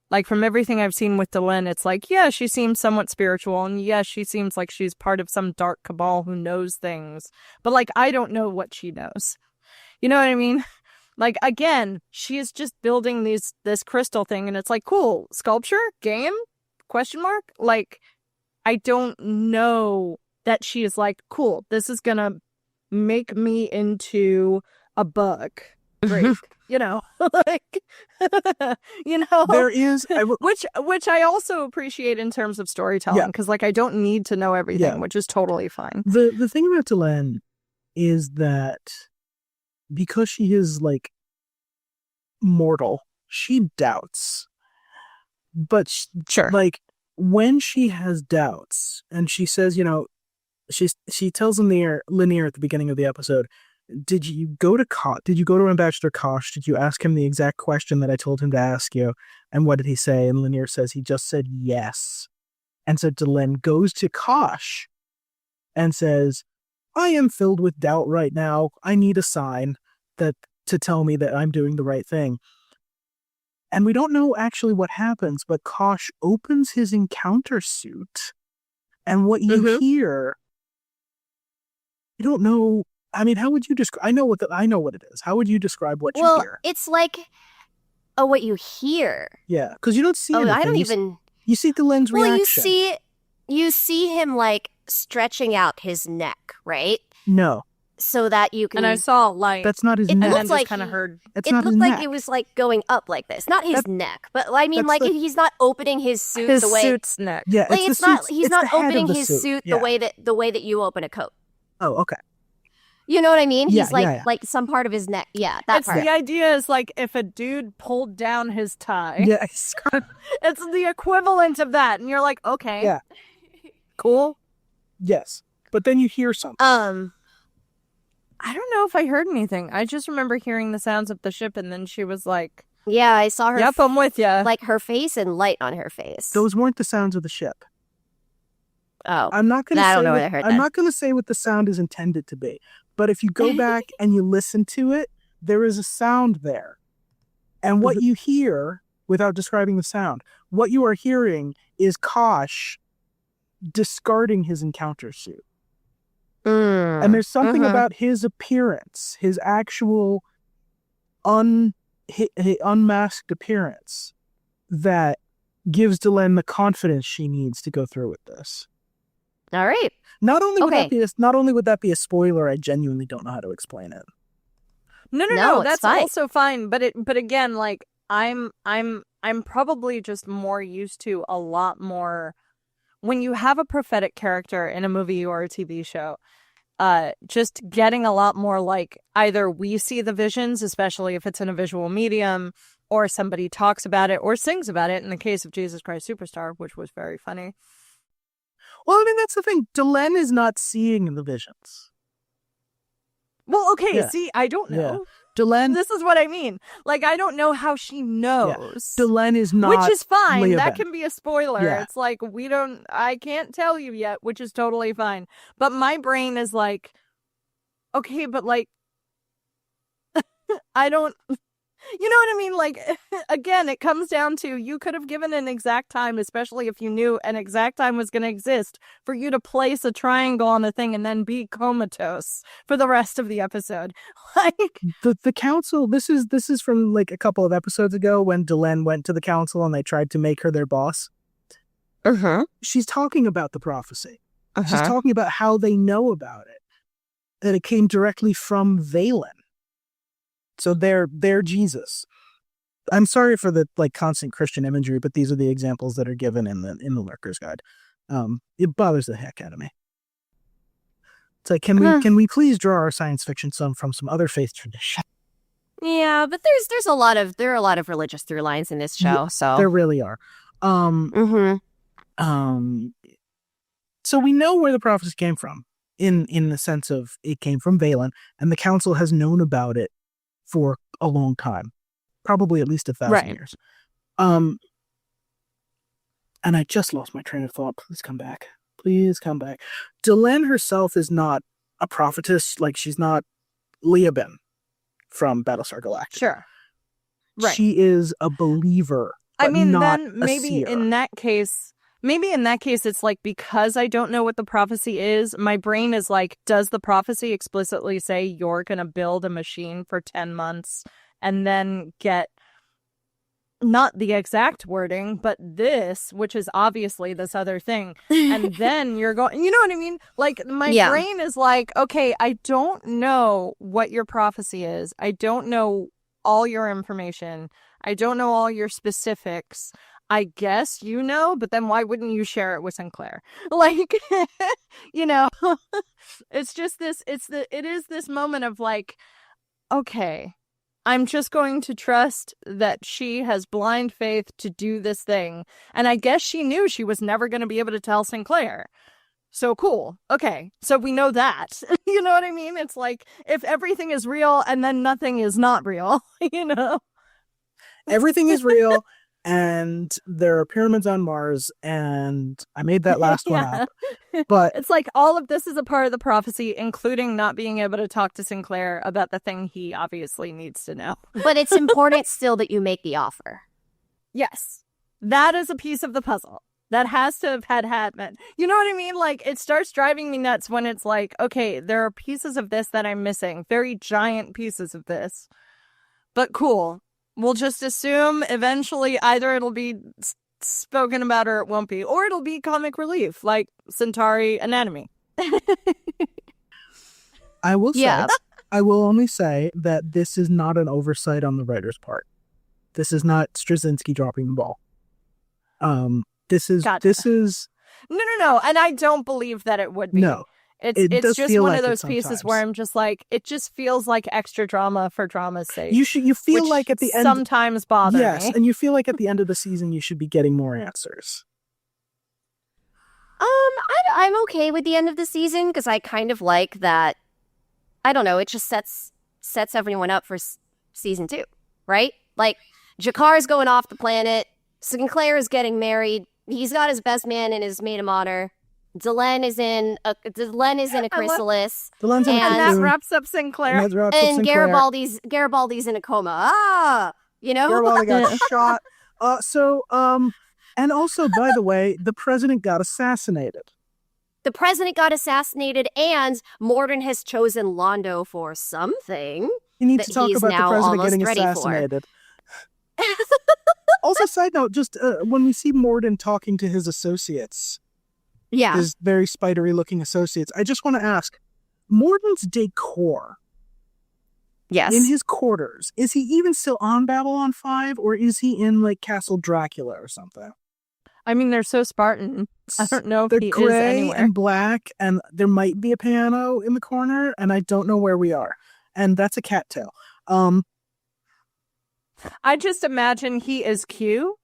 S1: Like, from everything I've seen with Delenn, it's like, yeah, she seems somewhat spiritual, and yes, she seems like she's part of some dark cabal who knows things. But, like, I don't know what she knows. You know what I mean? Like, again, she is just building this crystal thing, and it's like, cool, sculpture? Game? Question mark? Like, I don't know that she is like, cool, this is gonna make me into a bug. Great. You know, like, there is, which I also appreciate in terms of storytelling, because like I don't need to know everything, which is totally fine.
S3: The thing about Delenn is that because she is like mortal, she doubts, but like when she has doubts and she says, she tells Lanier at the beginning of the episode, Did you go to Ambassador Kosh? Did you ask him the exact question that I told him to ask you? And what did he say? And Lanier says he just said yes. And so Delenn goes to Kosh and says, I am filled with doubt right now. I need a sign to tell me that I'm doing the right thing. And we don't know actually what happens, but Kosh opens his encounter suit. And what you hear, I don't know. I mean, how would you describe? I know what it is. How would you describe what you hear?
S2: Well, it's like, what you hear.
S3: Yeah, because you don't see anything.
S2: I don't even.
S3: You see Delenn's reaction.
S2: Well, you see him like stretching out his neck, right?
S3: No.
S2: So that you can.
S1: And I saw light.
S3: That's not his neck.
S2: It looked like
S1: kind of heard.
S2: It looked like it was like going up like this, not his neck, but I mean, like he's not opening his suit the way.
S1: His suit's neck.
S3: Yeah,
S2: like it's not. He's not opening his suit the way that you open a coat.
S3: Oh, okay.
S2: You know what I mean? He's like some part of his neck. Yeah, that part.
S1: The idea is like if a dude pulled down his tie.
S3: Yeah.
S1: It's the equivalent of that. And you're like, okay.
S3: Yeah.
S1: Cool.
S3: Yes. But then you hear something.
S1: I don't know if I heard anything. I just remember hearing the sounds of the ship, and then she was like,
S2: yeah, I saw her.
S1: Yep, I'm with you.
S2: Like her face and light on her face.
S3: Those weren't the sounds of the ship.
S2: Oh.
S3: I'm not going to
S2: I don't know what I heard.
S3: I'm not going to say what the sound is intended to be. But if you go back and you listen to it, there is a sound there. And what you hear, without describing the sound, what you are hearing is Kosh discarding his encounter suit. And there's something about his appearance, his actual unmasked appearance, that gives Delenn the confidence she needs to go through with this.
S2: All right.
S3: Not only would
S2: Okay.
S3: that be a spoiler, I genuinely don't know how to explain it.
S1: No,
S2: it's
S1: that's
S2: fine.
S1: also fine. But again, like I'm probably just more used to a lot more when you have a prophetic character in a movie or a TV show. Just getting a lot more like either we see the visions, especially if it's in a visual medium, or somebody talks about it or sings about it. In the case of Jesus Christ Superstar, which was very funny.
S3: Well, I mean, that's the thing. Delenn is not seeing the visions.
S1: Well, okay,
S3: Yeah.
S1: see, I don't know.
S3: Yeah. Delenn,
S1: This is what I mean. Like, I don't know how she knows.
S3: Delenn is not.
S1: Which is fine.
S3: Leah
S1: That
S3: Ben.
S1: can be a spoiler.
S3: Yeah.
S1: It's like, I can't tell you yet, which is totally fine. But my brain is like, okay, but like, I don't, you know what I mean? Like, again, it comes down to you could have given an exact time, especially if you knew an exact time was going to exist, for you to place a triangle on the thing and then be comatose for the rest of the episode. Like,
S3: The council, this is from like a couple of episodes ago when Delenn went to the council and they tried to make her their boss. She's talking about the prophecy. She's talking about how they know about it. That it came directly from Valen. So they're Jesus. I'm sorry for the like constant Christian imagery, but these are the examples that are given in the Lurker's Guide. It bothers the heck out of me. It's like, can we please draw our science fiction from some other faith tradition?
S2: Yeah, but there are a lot of religious through lines in this show.
S3: Yeah,
S2: So
S3: there really are. So we know where the prophecy came from in the sense of it came from Valen, and the council has known about it for a long time, probably at least 1,000 years. And I just lost my train of thought. Please come back. Please come back. Delenn herself is not a prophetess. Like, she's not Leah Ben from Battlestar Galactica.
S1: sure. Right.
S3: She is a believer. But
S1: I mean,
S3: not
S1: then
S3: a
S1: maybe
S3: seer.
S1: in that case, it's like, because I don't know what the prophecy is, my brain is like, does the prophecy explicitly say you're going to build a machine for 10 months and then get not the exact wording, but this, which is obviously this other thing. And then you're going, you know what I mean? Like, my brain is like, okay, I don't know what your prophecy is. I don't know all your information. I don't know all your specifics. I guess you know, but then why wouldn't you share it with Sinclair? Like, you know, it's just this, it is this moment of like, okay, I'm just going to trust that she has blind faith to do this thing. And I guess she knew she was never going to be able to tell Sinclair. So cool. Okay. So we know that. You know what I mean? It's like, if everything is real and then nothing is not real, you know?
S3: Everything is real, and there are pyramids on Mars, and I made that last one up. But
S1: it's like all of this is a part of the prophecy, including not being able to talk to Sinclair about the thing he obviously needs to know.
S2: But it's important still that you make the offer.
S1: Yes. That is a piece of the puzzle. That has to have had happened. You know what I mean? Like, it starts driving me nuts when it's like, okay, there are pieces of this that I'm missing. Very giant pieces of this. But cool. We'll just assume eventually either it'll be spoken about or it won't be. Or it'll be comic relief, like Centauri Anatomy.
S3: I will say, I will only say that this is not an oversight on the writer's part. This is not Straczynski dropping the ball. This is
S1: No. And I don't believe that it would be.
S3: No.
S1: It's just one of those pieces where I'm just like, it just feels like extra drama for drama's sake.
S3: You feel like at the end
S1: sometimes bother me.
S3: Yes, and you feel like at the end of the season you should be getting more answers.
S2: I'm okay with the end of the season because I kind of like that. I don't know. It just sets everyone up for season 2, right? Like, Jakar's going off the planet. Sinclair is getting married. He's got his best man and his maid of honor. Delenn is in a chrysalis.
S3: Delenn's in a
S1: and that
S3: cocoon.
S1: wraps up Sinclair.
S2: And Garibaldi's in a coma. You know?
S3: Garibaldi got shot. And also, by the way, the president got assassinated.
S2: The president got assassinated, and Morden has chosen Londo for something.
S3: You need to talk
S2: he's
S3: about
S2: now
S3: the president
S2: almost
S3: getting
S2: ready
S3: assassinated. Also, side note, just when we see Morden talking to his associates,
S2: Yeah.
S3: his very spidery-looking associates. I just want to ask, Morden's decor
S2: Yes.
S3: in his quarters, is he even still on Babylon 5, or is he in, like, Castle Dracula or something?
S1: I mean, they're so Spartan. I don't know if
S3: They're
S1: he is
S3: gray
S1: anywhere.
S3: and black, and there might be a piano in the corner, and I don't know where we are. And that's a cattail.
S1: I just imagine he is Q,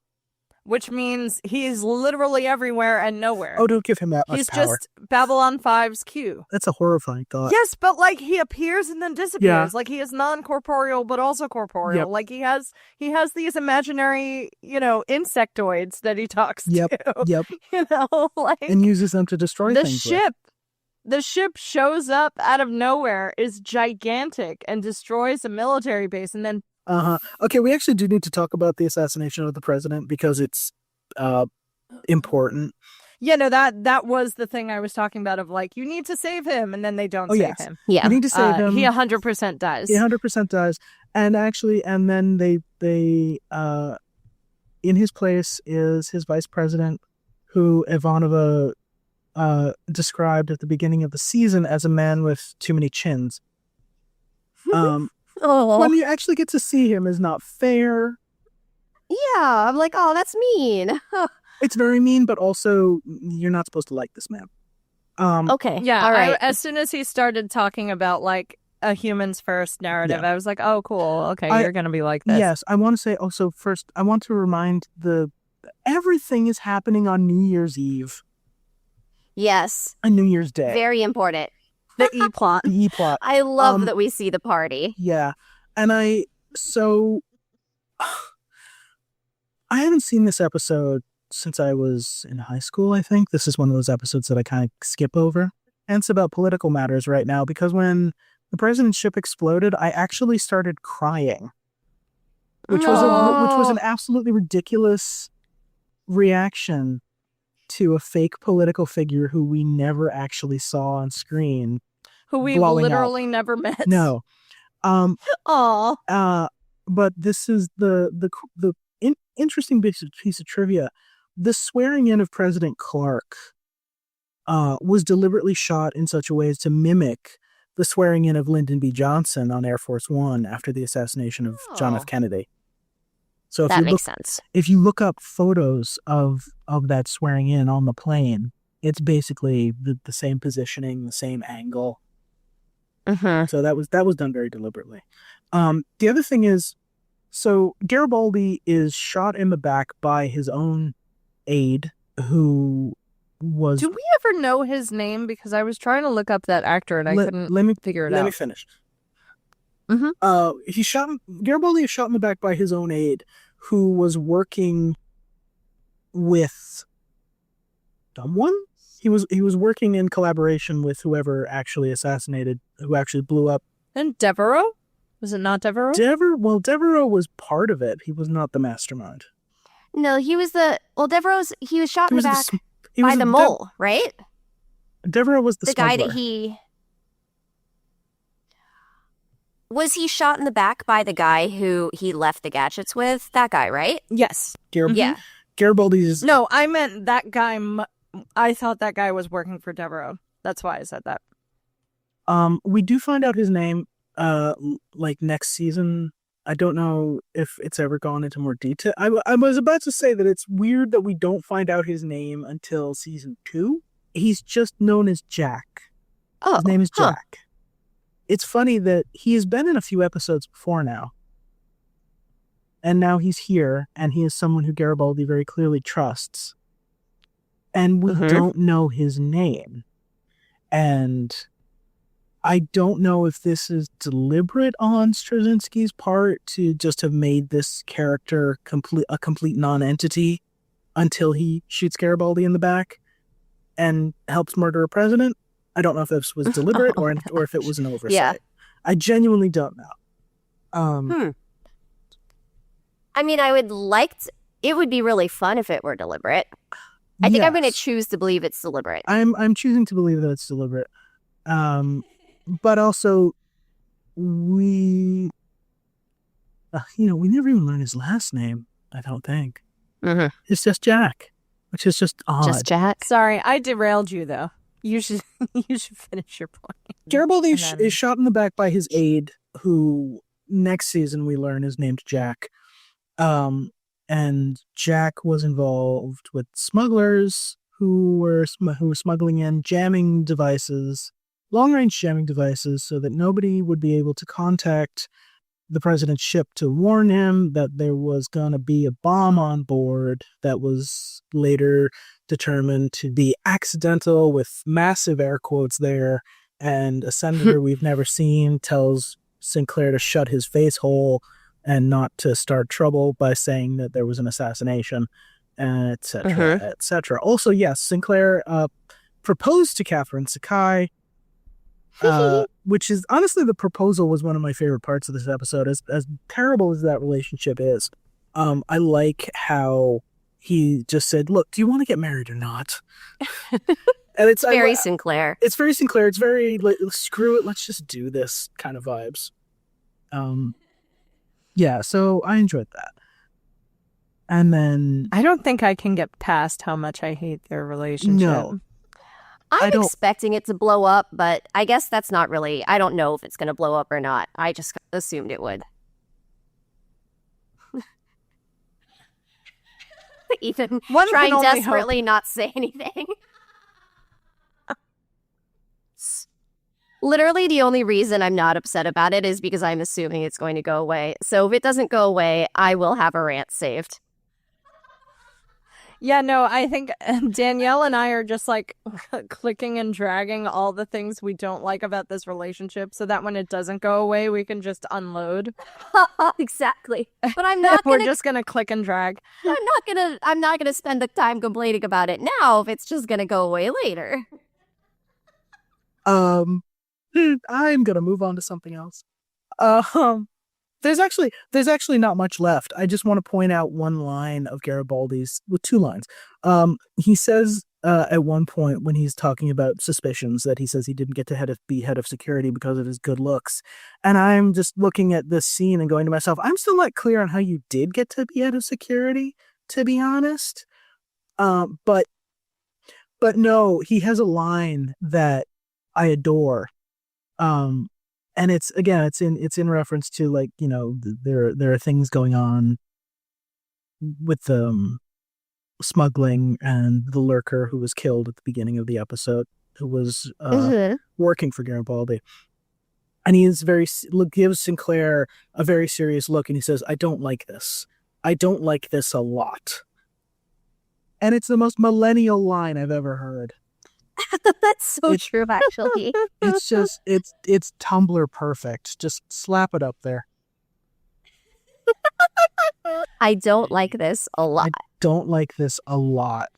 S1: which means he's literally everywhere and nowhere.
S3: Oh, don't give him that much
S1: He's
S3: power.
S1: just Babylon 5's Q.
S3: That's a horrifying thought.
S1: Yes, but like he appears and then disappears.
S3: Yeah.
S1: Like he is non-corporeal but also corporeal.
S3: Yep.
S1: Like he has these imaginary, insectoids that he talks
S3: Yep.
S1: to.
S3: Yep.
S1: Like
S3: And uses them to destroy
S1: the
S3: things.
S1: ship. The ship shows up out of nowhere, is gigantic, and destroys a military base, and then
S3: Okay, we actually do need to talk about the assassination of the president because it's important.
S1: that was the thing I was talking about of like, you need to save him, and then they don't save him.
S2: Yeah.
S3: You need to save him.
S1: He 100% dies.
S3: He 100% does. And actually, and then they in his place is his vice president, who Ivanova described at the beginning of the season as a man with too many chins. When you actually get to see him is not fair.
S2: Yeah. I'm like, oh, that's mean.
S3: It's very mean, but also you're not supposed to like this man.
S2: Okay.
S1: Yeah,
S2: All right.
S1: as soon as he started talking about like a humans first narrative,
S3: Yeah.
S1: I was like, oh, cool. Okay, you're going to be like this.
S3: Yes, I want to say also first, I want to remind everything is happening on New Year's Eve
S2: Yes.
S3: and New Year's Day.
S2: Very important.
S1: The E-plot.
S3: The E-plot.
S2: I love that we see the party.
S3: Yeah. And I haven't seen this episode since I was in high school, I think. This is one of those episodes that I kind of skip over. And it's about political matters right now because when the president's ship exploded, I actually started crying. Which was an absolutely ridiculous reaction to a fake political figure who we never actually saw on screen.
S1: Who we
S3: blowing up.
S1: literally never met.
S3: No.
S1: Aw.
S3: But this is the interesting piece of trivia. The swearing in of President Clark was deliberately shot in such a way as to mimic the swearing in of Lyndon B. Johnson on Air Force One after the assassination of John F. Kennedy. So
S2: That makes sense.
S3: if you look up photos of that swearing in on the plane, it's basically the same positioning, the same angle.
S2: Mm-hmm.
S3: So that was done very deliberately. The other thing is, so Garibaldi is shot in the back by his own aide, who was.
S1: Do we ever know his name? Because I was trying to look up that actor and I couldn't figure it out.
S3: Let me finish.
S1: Mm-hmm.
S3: Garibaldi is shot in the back by his own aide, who was working with someone. He was working in collaboration with whoever actually who actually blew up.
S1: And Devereaux? Was it not Devereaux?
S3: Devereaux was part of it. He was not the mastermind.
S2: No, he was he was shot in the back
S3: He
S2: by
S3: was
S2: the mole, right?
S3: Devereaux was the
S2: guy
S3: smuggler.
S2: that was he shot in the back by the guy who he left the gadgets with? That guy, right?
S1: Yes.
S2: Yeah.
S3: Garibaldi's.
S1: No, I meant that guy. I thought that guy was working for Devereaux. That's why I said that.
S3: We do find out his name, like next season. I don't know if it's ever gone into more detail. I was about to say that it's weird that we don't find out his name until season 2. He's just known as Jack.
S2: Oh,
S3: his name is Jack. It's funny that he has been in a few episodes before now. And now he's here, and he is someone who Garibaldi very clearly trusts. And we don't know his name. And I don't know if this is deliberate on Straczynski's part to just have made this character a complete non-entity until he shoots Garibaldi in the back and helps murder a president. I don't know if this was deliberate or if it was an oversight.
S2: Yeah.
S3: I genuinely don't know.
S2: I mean, it would be really fun if it were deliberate. I think I'm going to choose to believe it's deliberate.
S3: I'm choosing to believe that it's deliberate. But also, we never even learned his last name, I don't think.
S2: Mm-hmm.
S3: It's just Jack. which is just odd.
S2: Just Jack.
S1: Sorry, I derailed you though. You should finish your point.
S3: Garibaldi is shot in the back by his aide, who next season we learn is named Jack. And Jack was involved with smugglers who were smuggling in jamming devices, long-range jamming devices, so that nobody would be able to contact the president's ship to warn him that there was going to be a bomb on board that was later determined to be accidental, with massive air quotes there. And a senator we've never seen tells Sinclair to shut his face hole and not to start trouble by saying that there was an assassination, etc., etc. Also, yes, Sinclair proposed to Catherine Sakai, which is honestly, the proposal was one of my favorite parts of this episode. As terrible as that relationship is, I like how he just said, "Look, do you want to get married or not?" And it's
S2: very Sinclair.
S3: It's very Sinclair. It's very screw it, let's just do this kind of vibes. Yeah, so I enjoyed that. And then
S1: I don't think I can get past how much I hate their relationship.
S3: No.
S2: I'm expecting it to blow up, but I guess that's not really... I don't know if it's going to blow up or not. I just assumed it would. Ethan trying desperately not say anything. Literally, the only reason I'm not upset about it is because I'm assuming it's going to go away. So if it doesn't go away, I will have a rant saved.
S1: Yeah, no, I think Danielle and I are just like clicking and dragging all the things we don't like about this relationship so that when it doesn't go away, we can just unload.
S2: Exactly. But I'm not
S1: We're just going to click and drag.
S2: I'm not gonna spend the time complaining about it now if it's just gonna go away later.
S3: I'm gonna move on to something else. There's actually not much left. I just want to point out one line of Garibaldi's, with two lines. He says at one point when he's talking about suspicions that he says he didn't get to be head of security because of his good looks, and I'm just looking at this scene and going to myself, I'm still not clear on how you did get to be head of security, to be honest. But no, he has a line that I adore. And it's in reference to, like, you know, there are things going on with smuggling and the lurker who was killed at the beginning of the episode, who was working for Garibaldi. And he is gives Sinclair a very serious look, and he says, "I don't like this. I don't like this a lot." And it's the most millennial line I've ever heard.
S2: That's so true, actually.
S3: It's just, it's Tumblr perfect. Just slap it up there.
S2: I don't like this a lot.
S3: I don't like this a lot.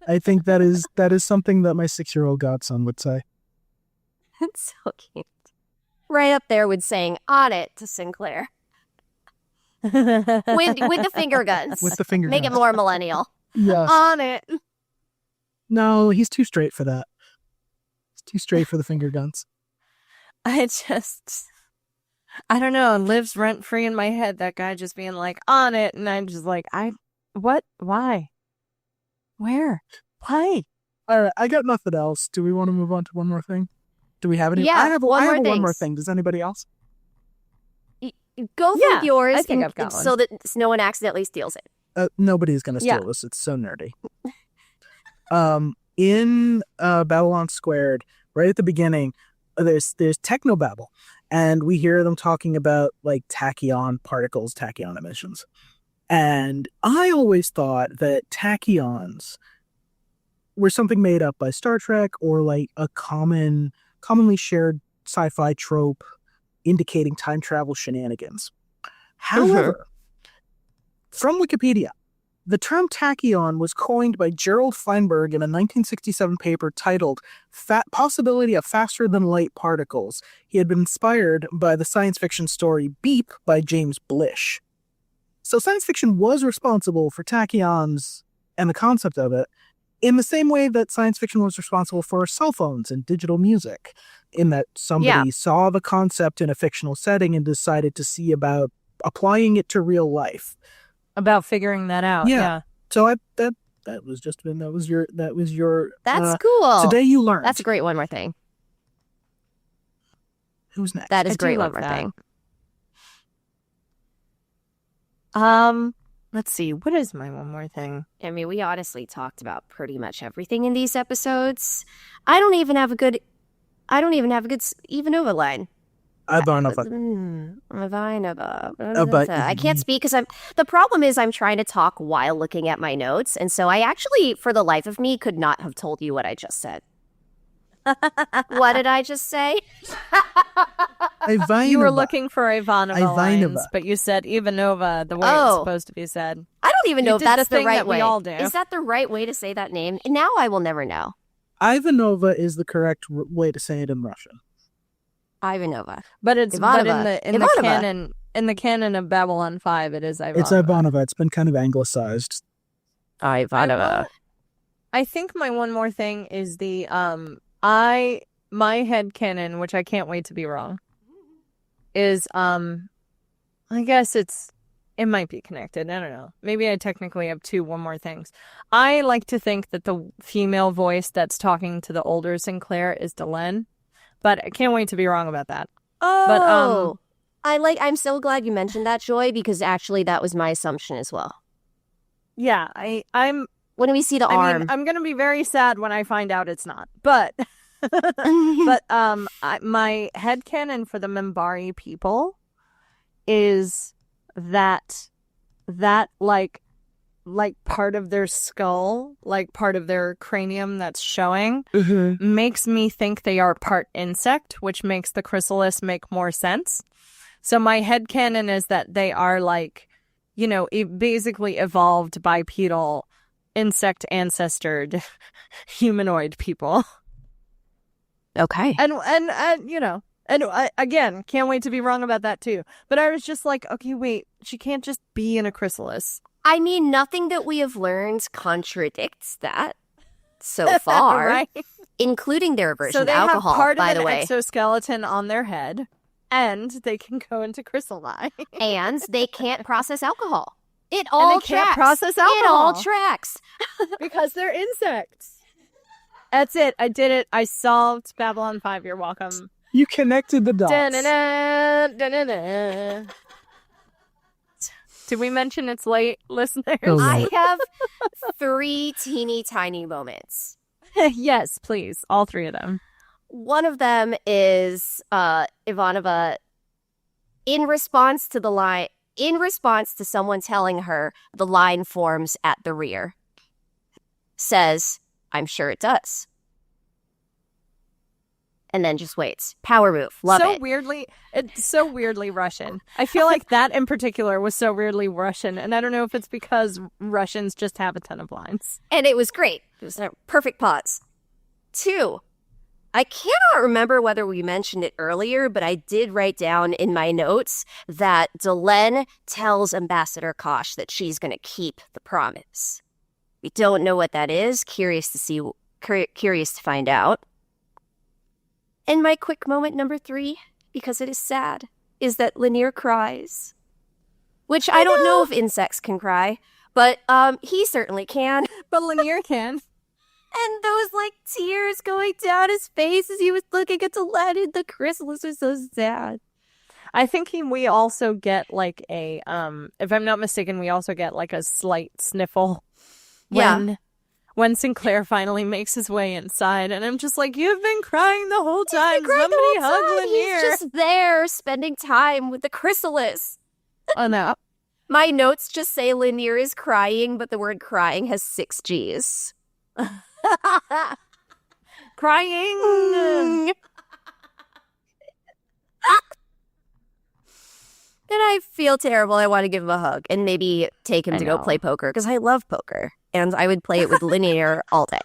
S3: I think that is something that my 6-year-old godson would say.
S2: That's so cute. Right up there with saying "on it" to Sinclair. with the finger guns.
S3: With the finger
S2: Make
S3: guns.
S2: it more millennial.
S3: Yes.
S1: On it.
S3: No, he's too straight for that. He's too straight for the finger guns.
S1: I don't know, it lives rent free in my head, that guy just being like, "on it," and I'm just like, what? Why? Where? Why?
S3: All right, I got nothing else. Do we want to move on to one more thing? Do we have any?
S2: Yeah,
S3: I have one more
S2: things.
S3: thing. Does anybody else?
S2: Go for yours,
S1: I think I've got one.
S2: so that no one accidentally steals it.
S3: Nobody's going to steal this. It's so nerdy. In Babylon Squared, right at the beginning, there's technobabble, and we hear them talking about, like, tachyon particles, tachyon emissions. And I always thought that tachyons were something made up by Star Trek, or like a commonly shared sci-fi trope indicating time travel shenanigans. However, from Wikipedia, the term tachyon was coined by Gerald Feinberg in a 1967 paper titled Possibility of Faster Than Light Particles. He had been inspired by the science fiction story Beep by James Blish. So science fiction was responsible for tachyons and the concept of it, in the same way that science fiction was responsible for cell phones and digital music, in that somebody saw the concept in a fictional setting and decided to see about applying it to real life.
S1: About figuring that out. Yeah.
S3: So That was your.
S2: That's cool.
S3: Today you learned.
S2: That's a great one more thing.
S3: Who's next?
S2: That is
S1: I do
S2: great one
S1: love
S2: more
S1: that.
S2: thing.
S1: Let's see. What is my one more thing?
S2: I mean, we honestly talked about pretty much everything in these episodes. I don't even have a good Ivanova line.
S3: Ivanova.
S2: Ivanova. I can't speak because the problem is I'm trying to talk while looking at my notes. And so I actually, for the life of me, could not have told you what I just said. What did I just say?
S3: Ivanova.
S1: You were looking for Ivanova
S3: Ivanova.
S1: lines, but you said Ivanova the way it's supposed to be said.
S2: I don't even know if that's the right way.
S1: We all do.
S2: Is that the right way to say that name? And now I will never know.
S3: Ivanova is the correct way to say it in Russian.
S2: Ivanova.
S1: But it's but in the
S2: Ivanova.
S1: canon of Babylon 5, it is Ivanova.
S3: It's Ivanova. It's been kind of anglicized.
S2: Ivanova.
S1: I think my one more thing is the my headcanon, which I can't wait to be wrong, is I guess it might be connected. I don't know. Maybe I technically have one more things. I like to think that the female voice that's talking to the older Sinclair is Delenn, but I can't wait to be wrong about that.
S2: Oh, but I'm so glad you mentioned that, Joy, because actually that was my assumption as well.
S1: Yeah, I'm.
S2: When we see the arm,
S1: I'm gonna be very sad when I find out it's not. But my headcanon for the Minbari people is that like part of their skull, like part of their cranium that's showing, makes me think they are part insect, which makes the chrysalis make more sense. So my headcanon is that they are like, basically evolved bipedal, insect ancestored humanoid people.
S2: Okay.
S1: And again, can't wait to be wrong about that too. But I was just like, okay, wait, she can't just be in a chrysalis.
S2: I mean, nothing that we have learned contradicts that so far,
S1: right?
S2: Including their aversion
S1: so they
S2: to alcohol,
S1: have part
S2: by
S1: of
S2: the
S1: an
S2: way.
S1: exoskeleton on their head, and they can go into chrysalline.
S2: And they can't process alcohol. It all tracks.
S1: Can't process alcohol.
S2: It all tracks.
S1: Because they're insects. That's it. I did it. I solved Babylon 5. You're welcome.
S3: You connected the dots.
S1: Da-na-na, da-na-na. Did we mention it's late, listeners?
S3: Oh,
S2: I have 3 teeny tiny moments.
S1: Yes, please. All 3 of them.
S2: One of them is Ivanova in response to someone telling her the line forms at the rear, says, "I'm sure it does." And then just waits. Power move. Love it.
S1: It's so weirdly Russian. I feel like that in particular was so weirdly Russian. And I don't know if it's because Russians just have a ton of lines.
S2: And it was great. It was a perfect pause. 2, I cannot remember whether we mentioned it earlier, but I did write down in my notes that Delenn tells Ambassador Kosh that she's going to keep the promise. We don't know what that is. Curious to find out. And my quick moment number 3, because it is sad, is that Lanier cries. Which I don't know if insects can cry, but he certainly can.
S1: But Lanier can.
S2: And those tears going down his face as he was looking at Delenn in the chrysalis was so sad.
S1: I think we also get a if I'm not mistaken, we also get a slight sniffle when Sinclair finally makes his way inside, and I'm just like, you've been crying the whole time. Somebody hug Lanier.
S2: He's just there spending time with the chrysalis.
S1: Oh no.
S2: My notes just say Lanier is crying, but the word crying has 6 G's.
S1: Crying.
S2: And I feel terrible. I want to give him a hug and maybe take him to go play poker because I love poker and I would play it with Lanier all day.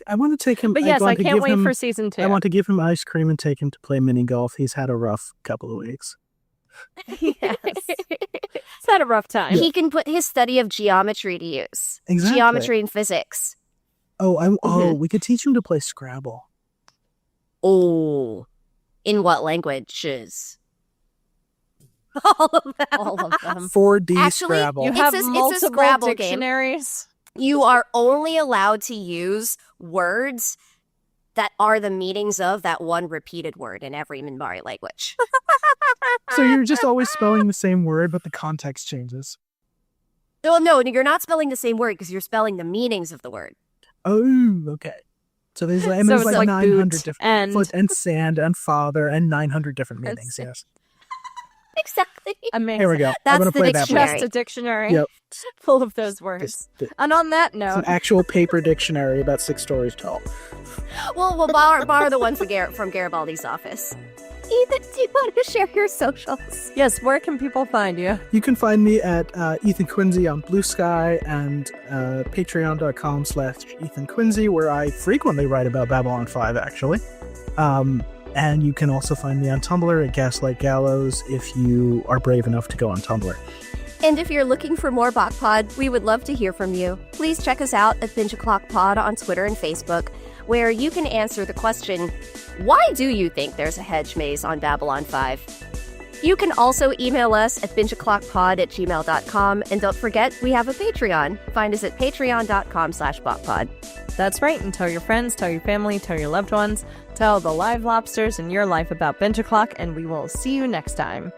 S3: I want to take him.
S1: But yes, I can't wait for season 2.
S3: I want to give him ice cream and take him to play mini golf. He's had a rough couple of weeks.
S1: Yes. It's had a rough time.
S2: He can put his study of geometry to use.
S3: Exactly.
S2: Geometry and physics.
S3: We could teach him to play Scrabble.
S2: Oh. In what languages?
S1: All of them.
S3: 4D
S2: Actually,
S3: Scrabble.
S1: You
S2: It's
S1: have
S2: a
S1: multiple
S2: Scrabble game.
S1: dictionaries.
S2: You are only allowed to use words that are the meanings of that one repeated word in every Minbari language.
S3: So you're just always spelling the same word, but the context changes.
S2: Well, no, you're not spelling the same word because you're spelling the meanings of the word.
S3: Oh, okay. So there's like, and
S1: So
S3: there's
S1: it's
S3: like
S1: like
S3: 900
S1: boot
S3: different foot and sand and father and 900 different meanings. Yes.
S2: Exactly.
S1: Amazing.
S3: Here we go. I'm
S2: That's
S3: gonna
S2: the
S3: play that.
S2: dictionary.
S1: Just a dictionary
S3: Yep.
S1: full of those words. And on that
S3: It's
S1: note,
S3: an actual paper dictionary about 6 stories tall.
S2: Well, we'll borrow the one from Garibaldi's office. Ethan, do you want to share your socials?
S1: yes, where can people find you?
S3: You can find me at Ethan Quinsey on Blue Sky and patreon.com/Ethan Quinsey, where I frequently write about Babylon 5, actually. And you can also find me on Tumblr at Gaslight Gallows if you are brave enough to go on Tumblr.
S2: And if you're looking for more BachPod, we would love to hear from you. Please check us out at Binge O'Clock Pod on Twitter and Facebook, where you can answer the question, why do you think there's a hedge maze on Babylon 5? You can also email us at bingeoclockpod@gmail.com, and don't forget, we have a Patreon. Find us at patreon.com/BachPod.
S1: That's right, and tell your friends, tell your family, tell your loved ones, tell the live lobsters in your life about Binge O'Clock, and we will see you next time.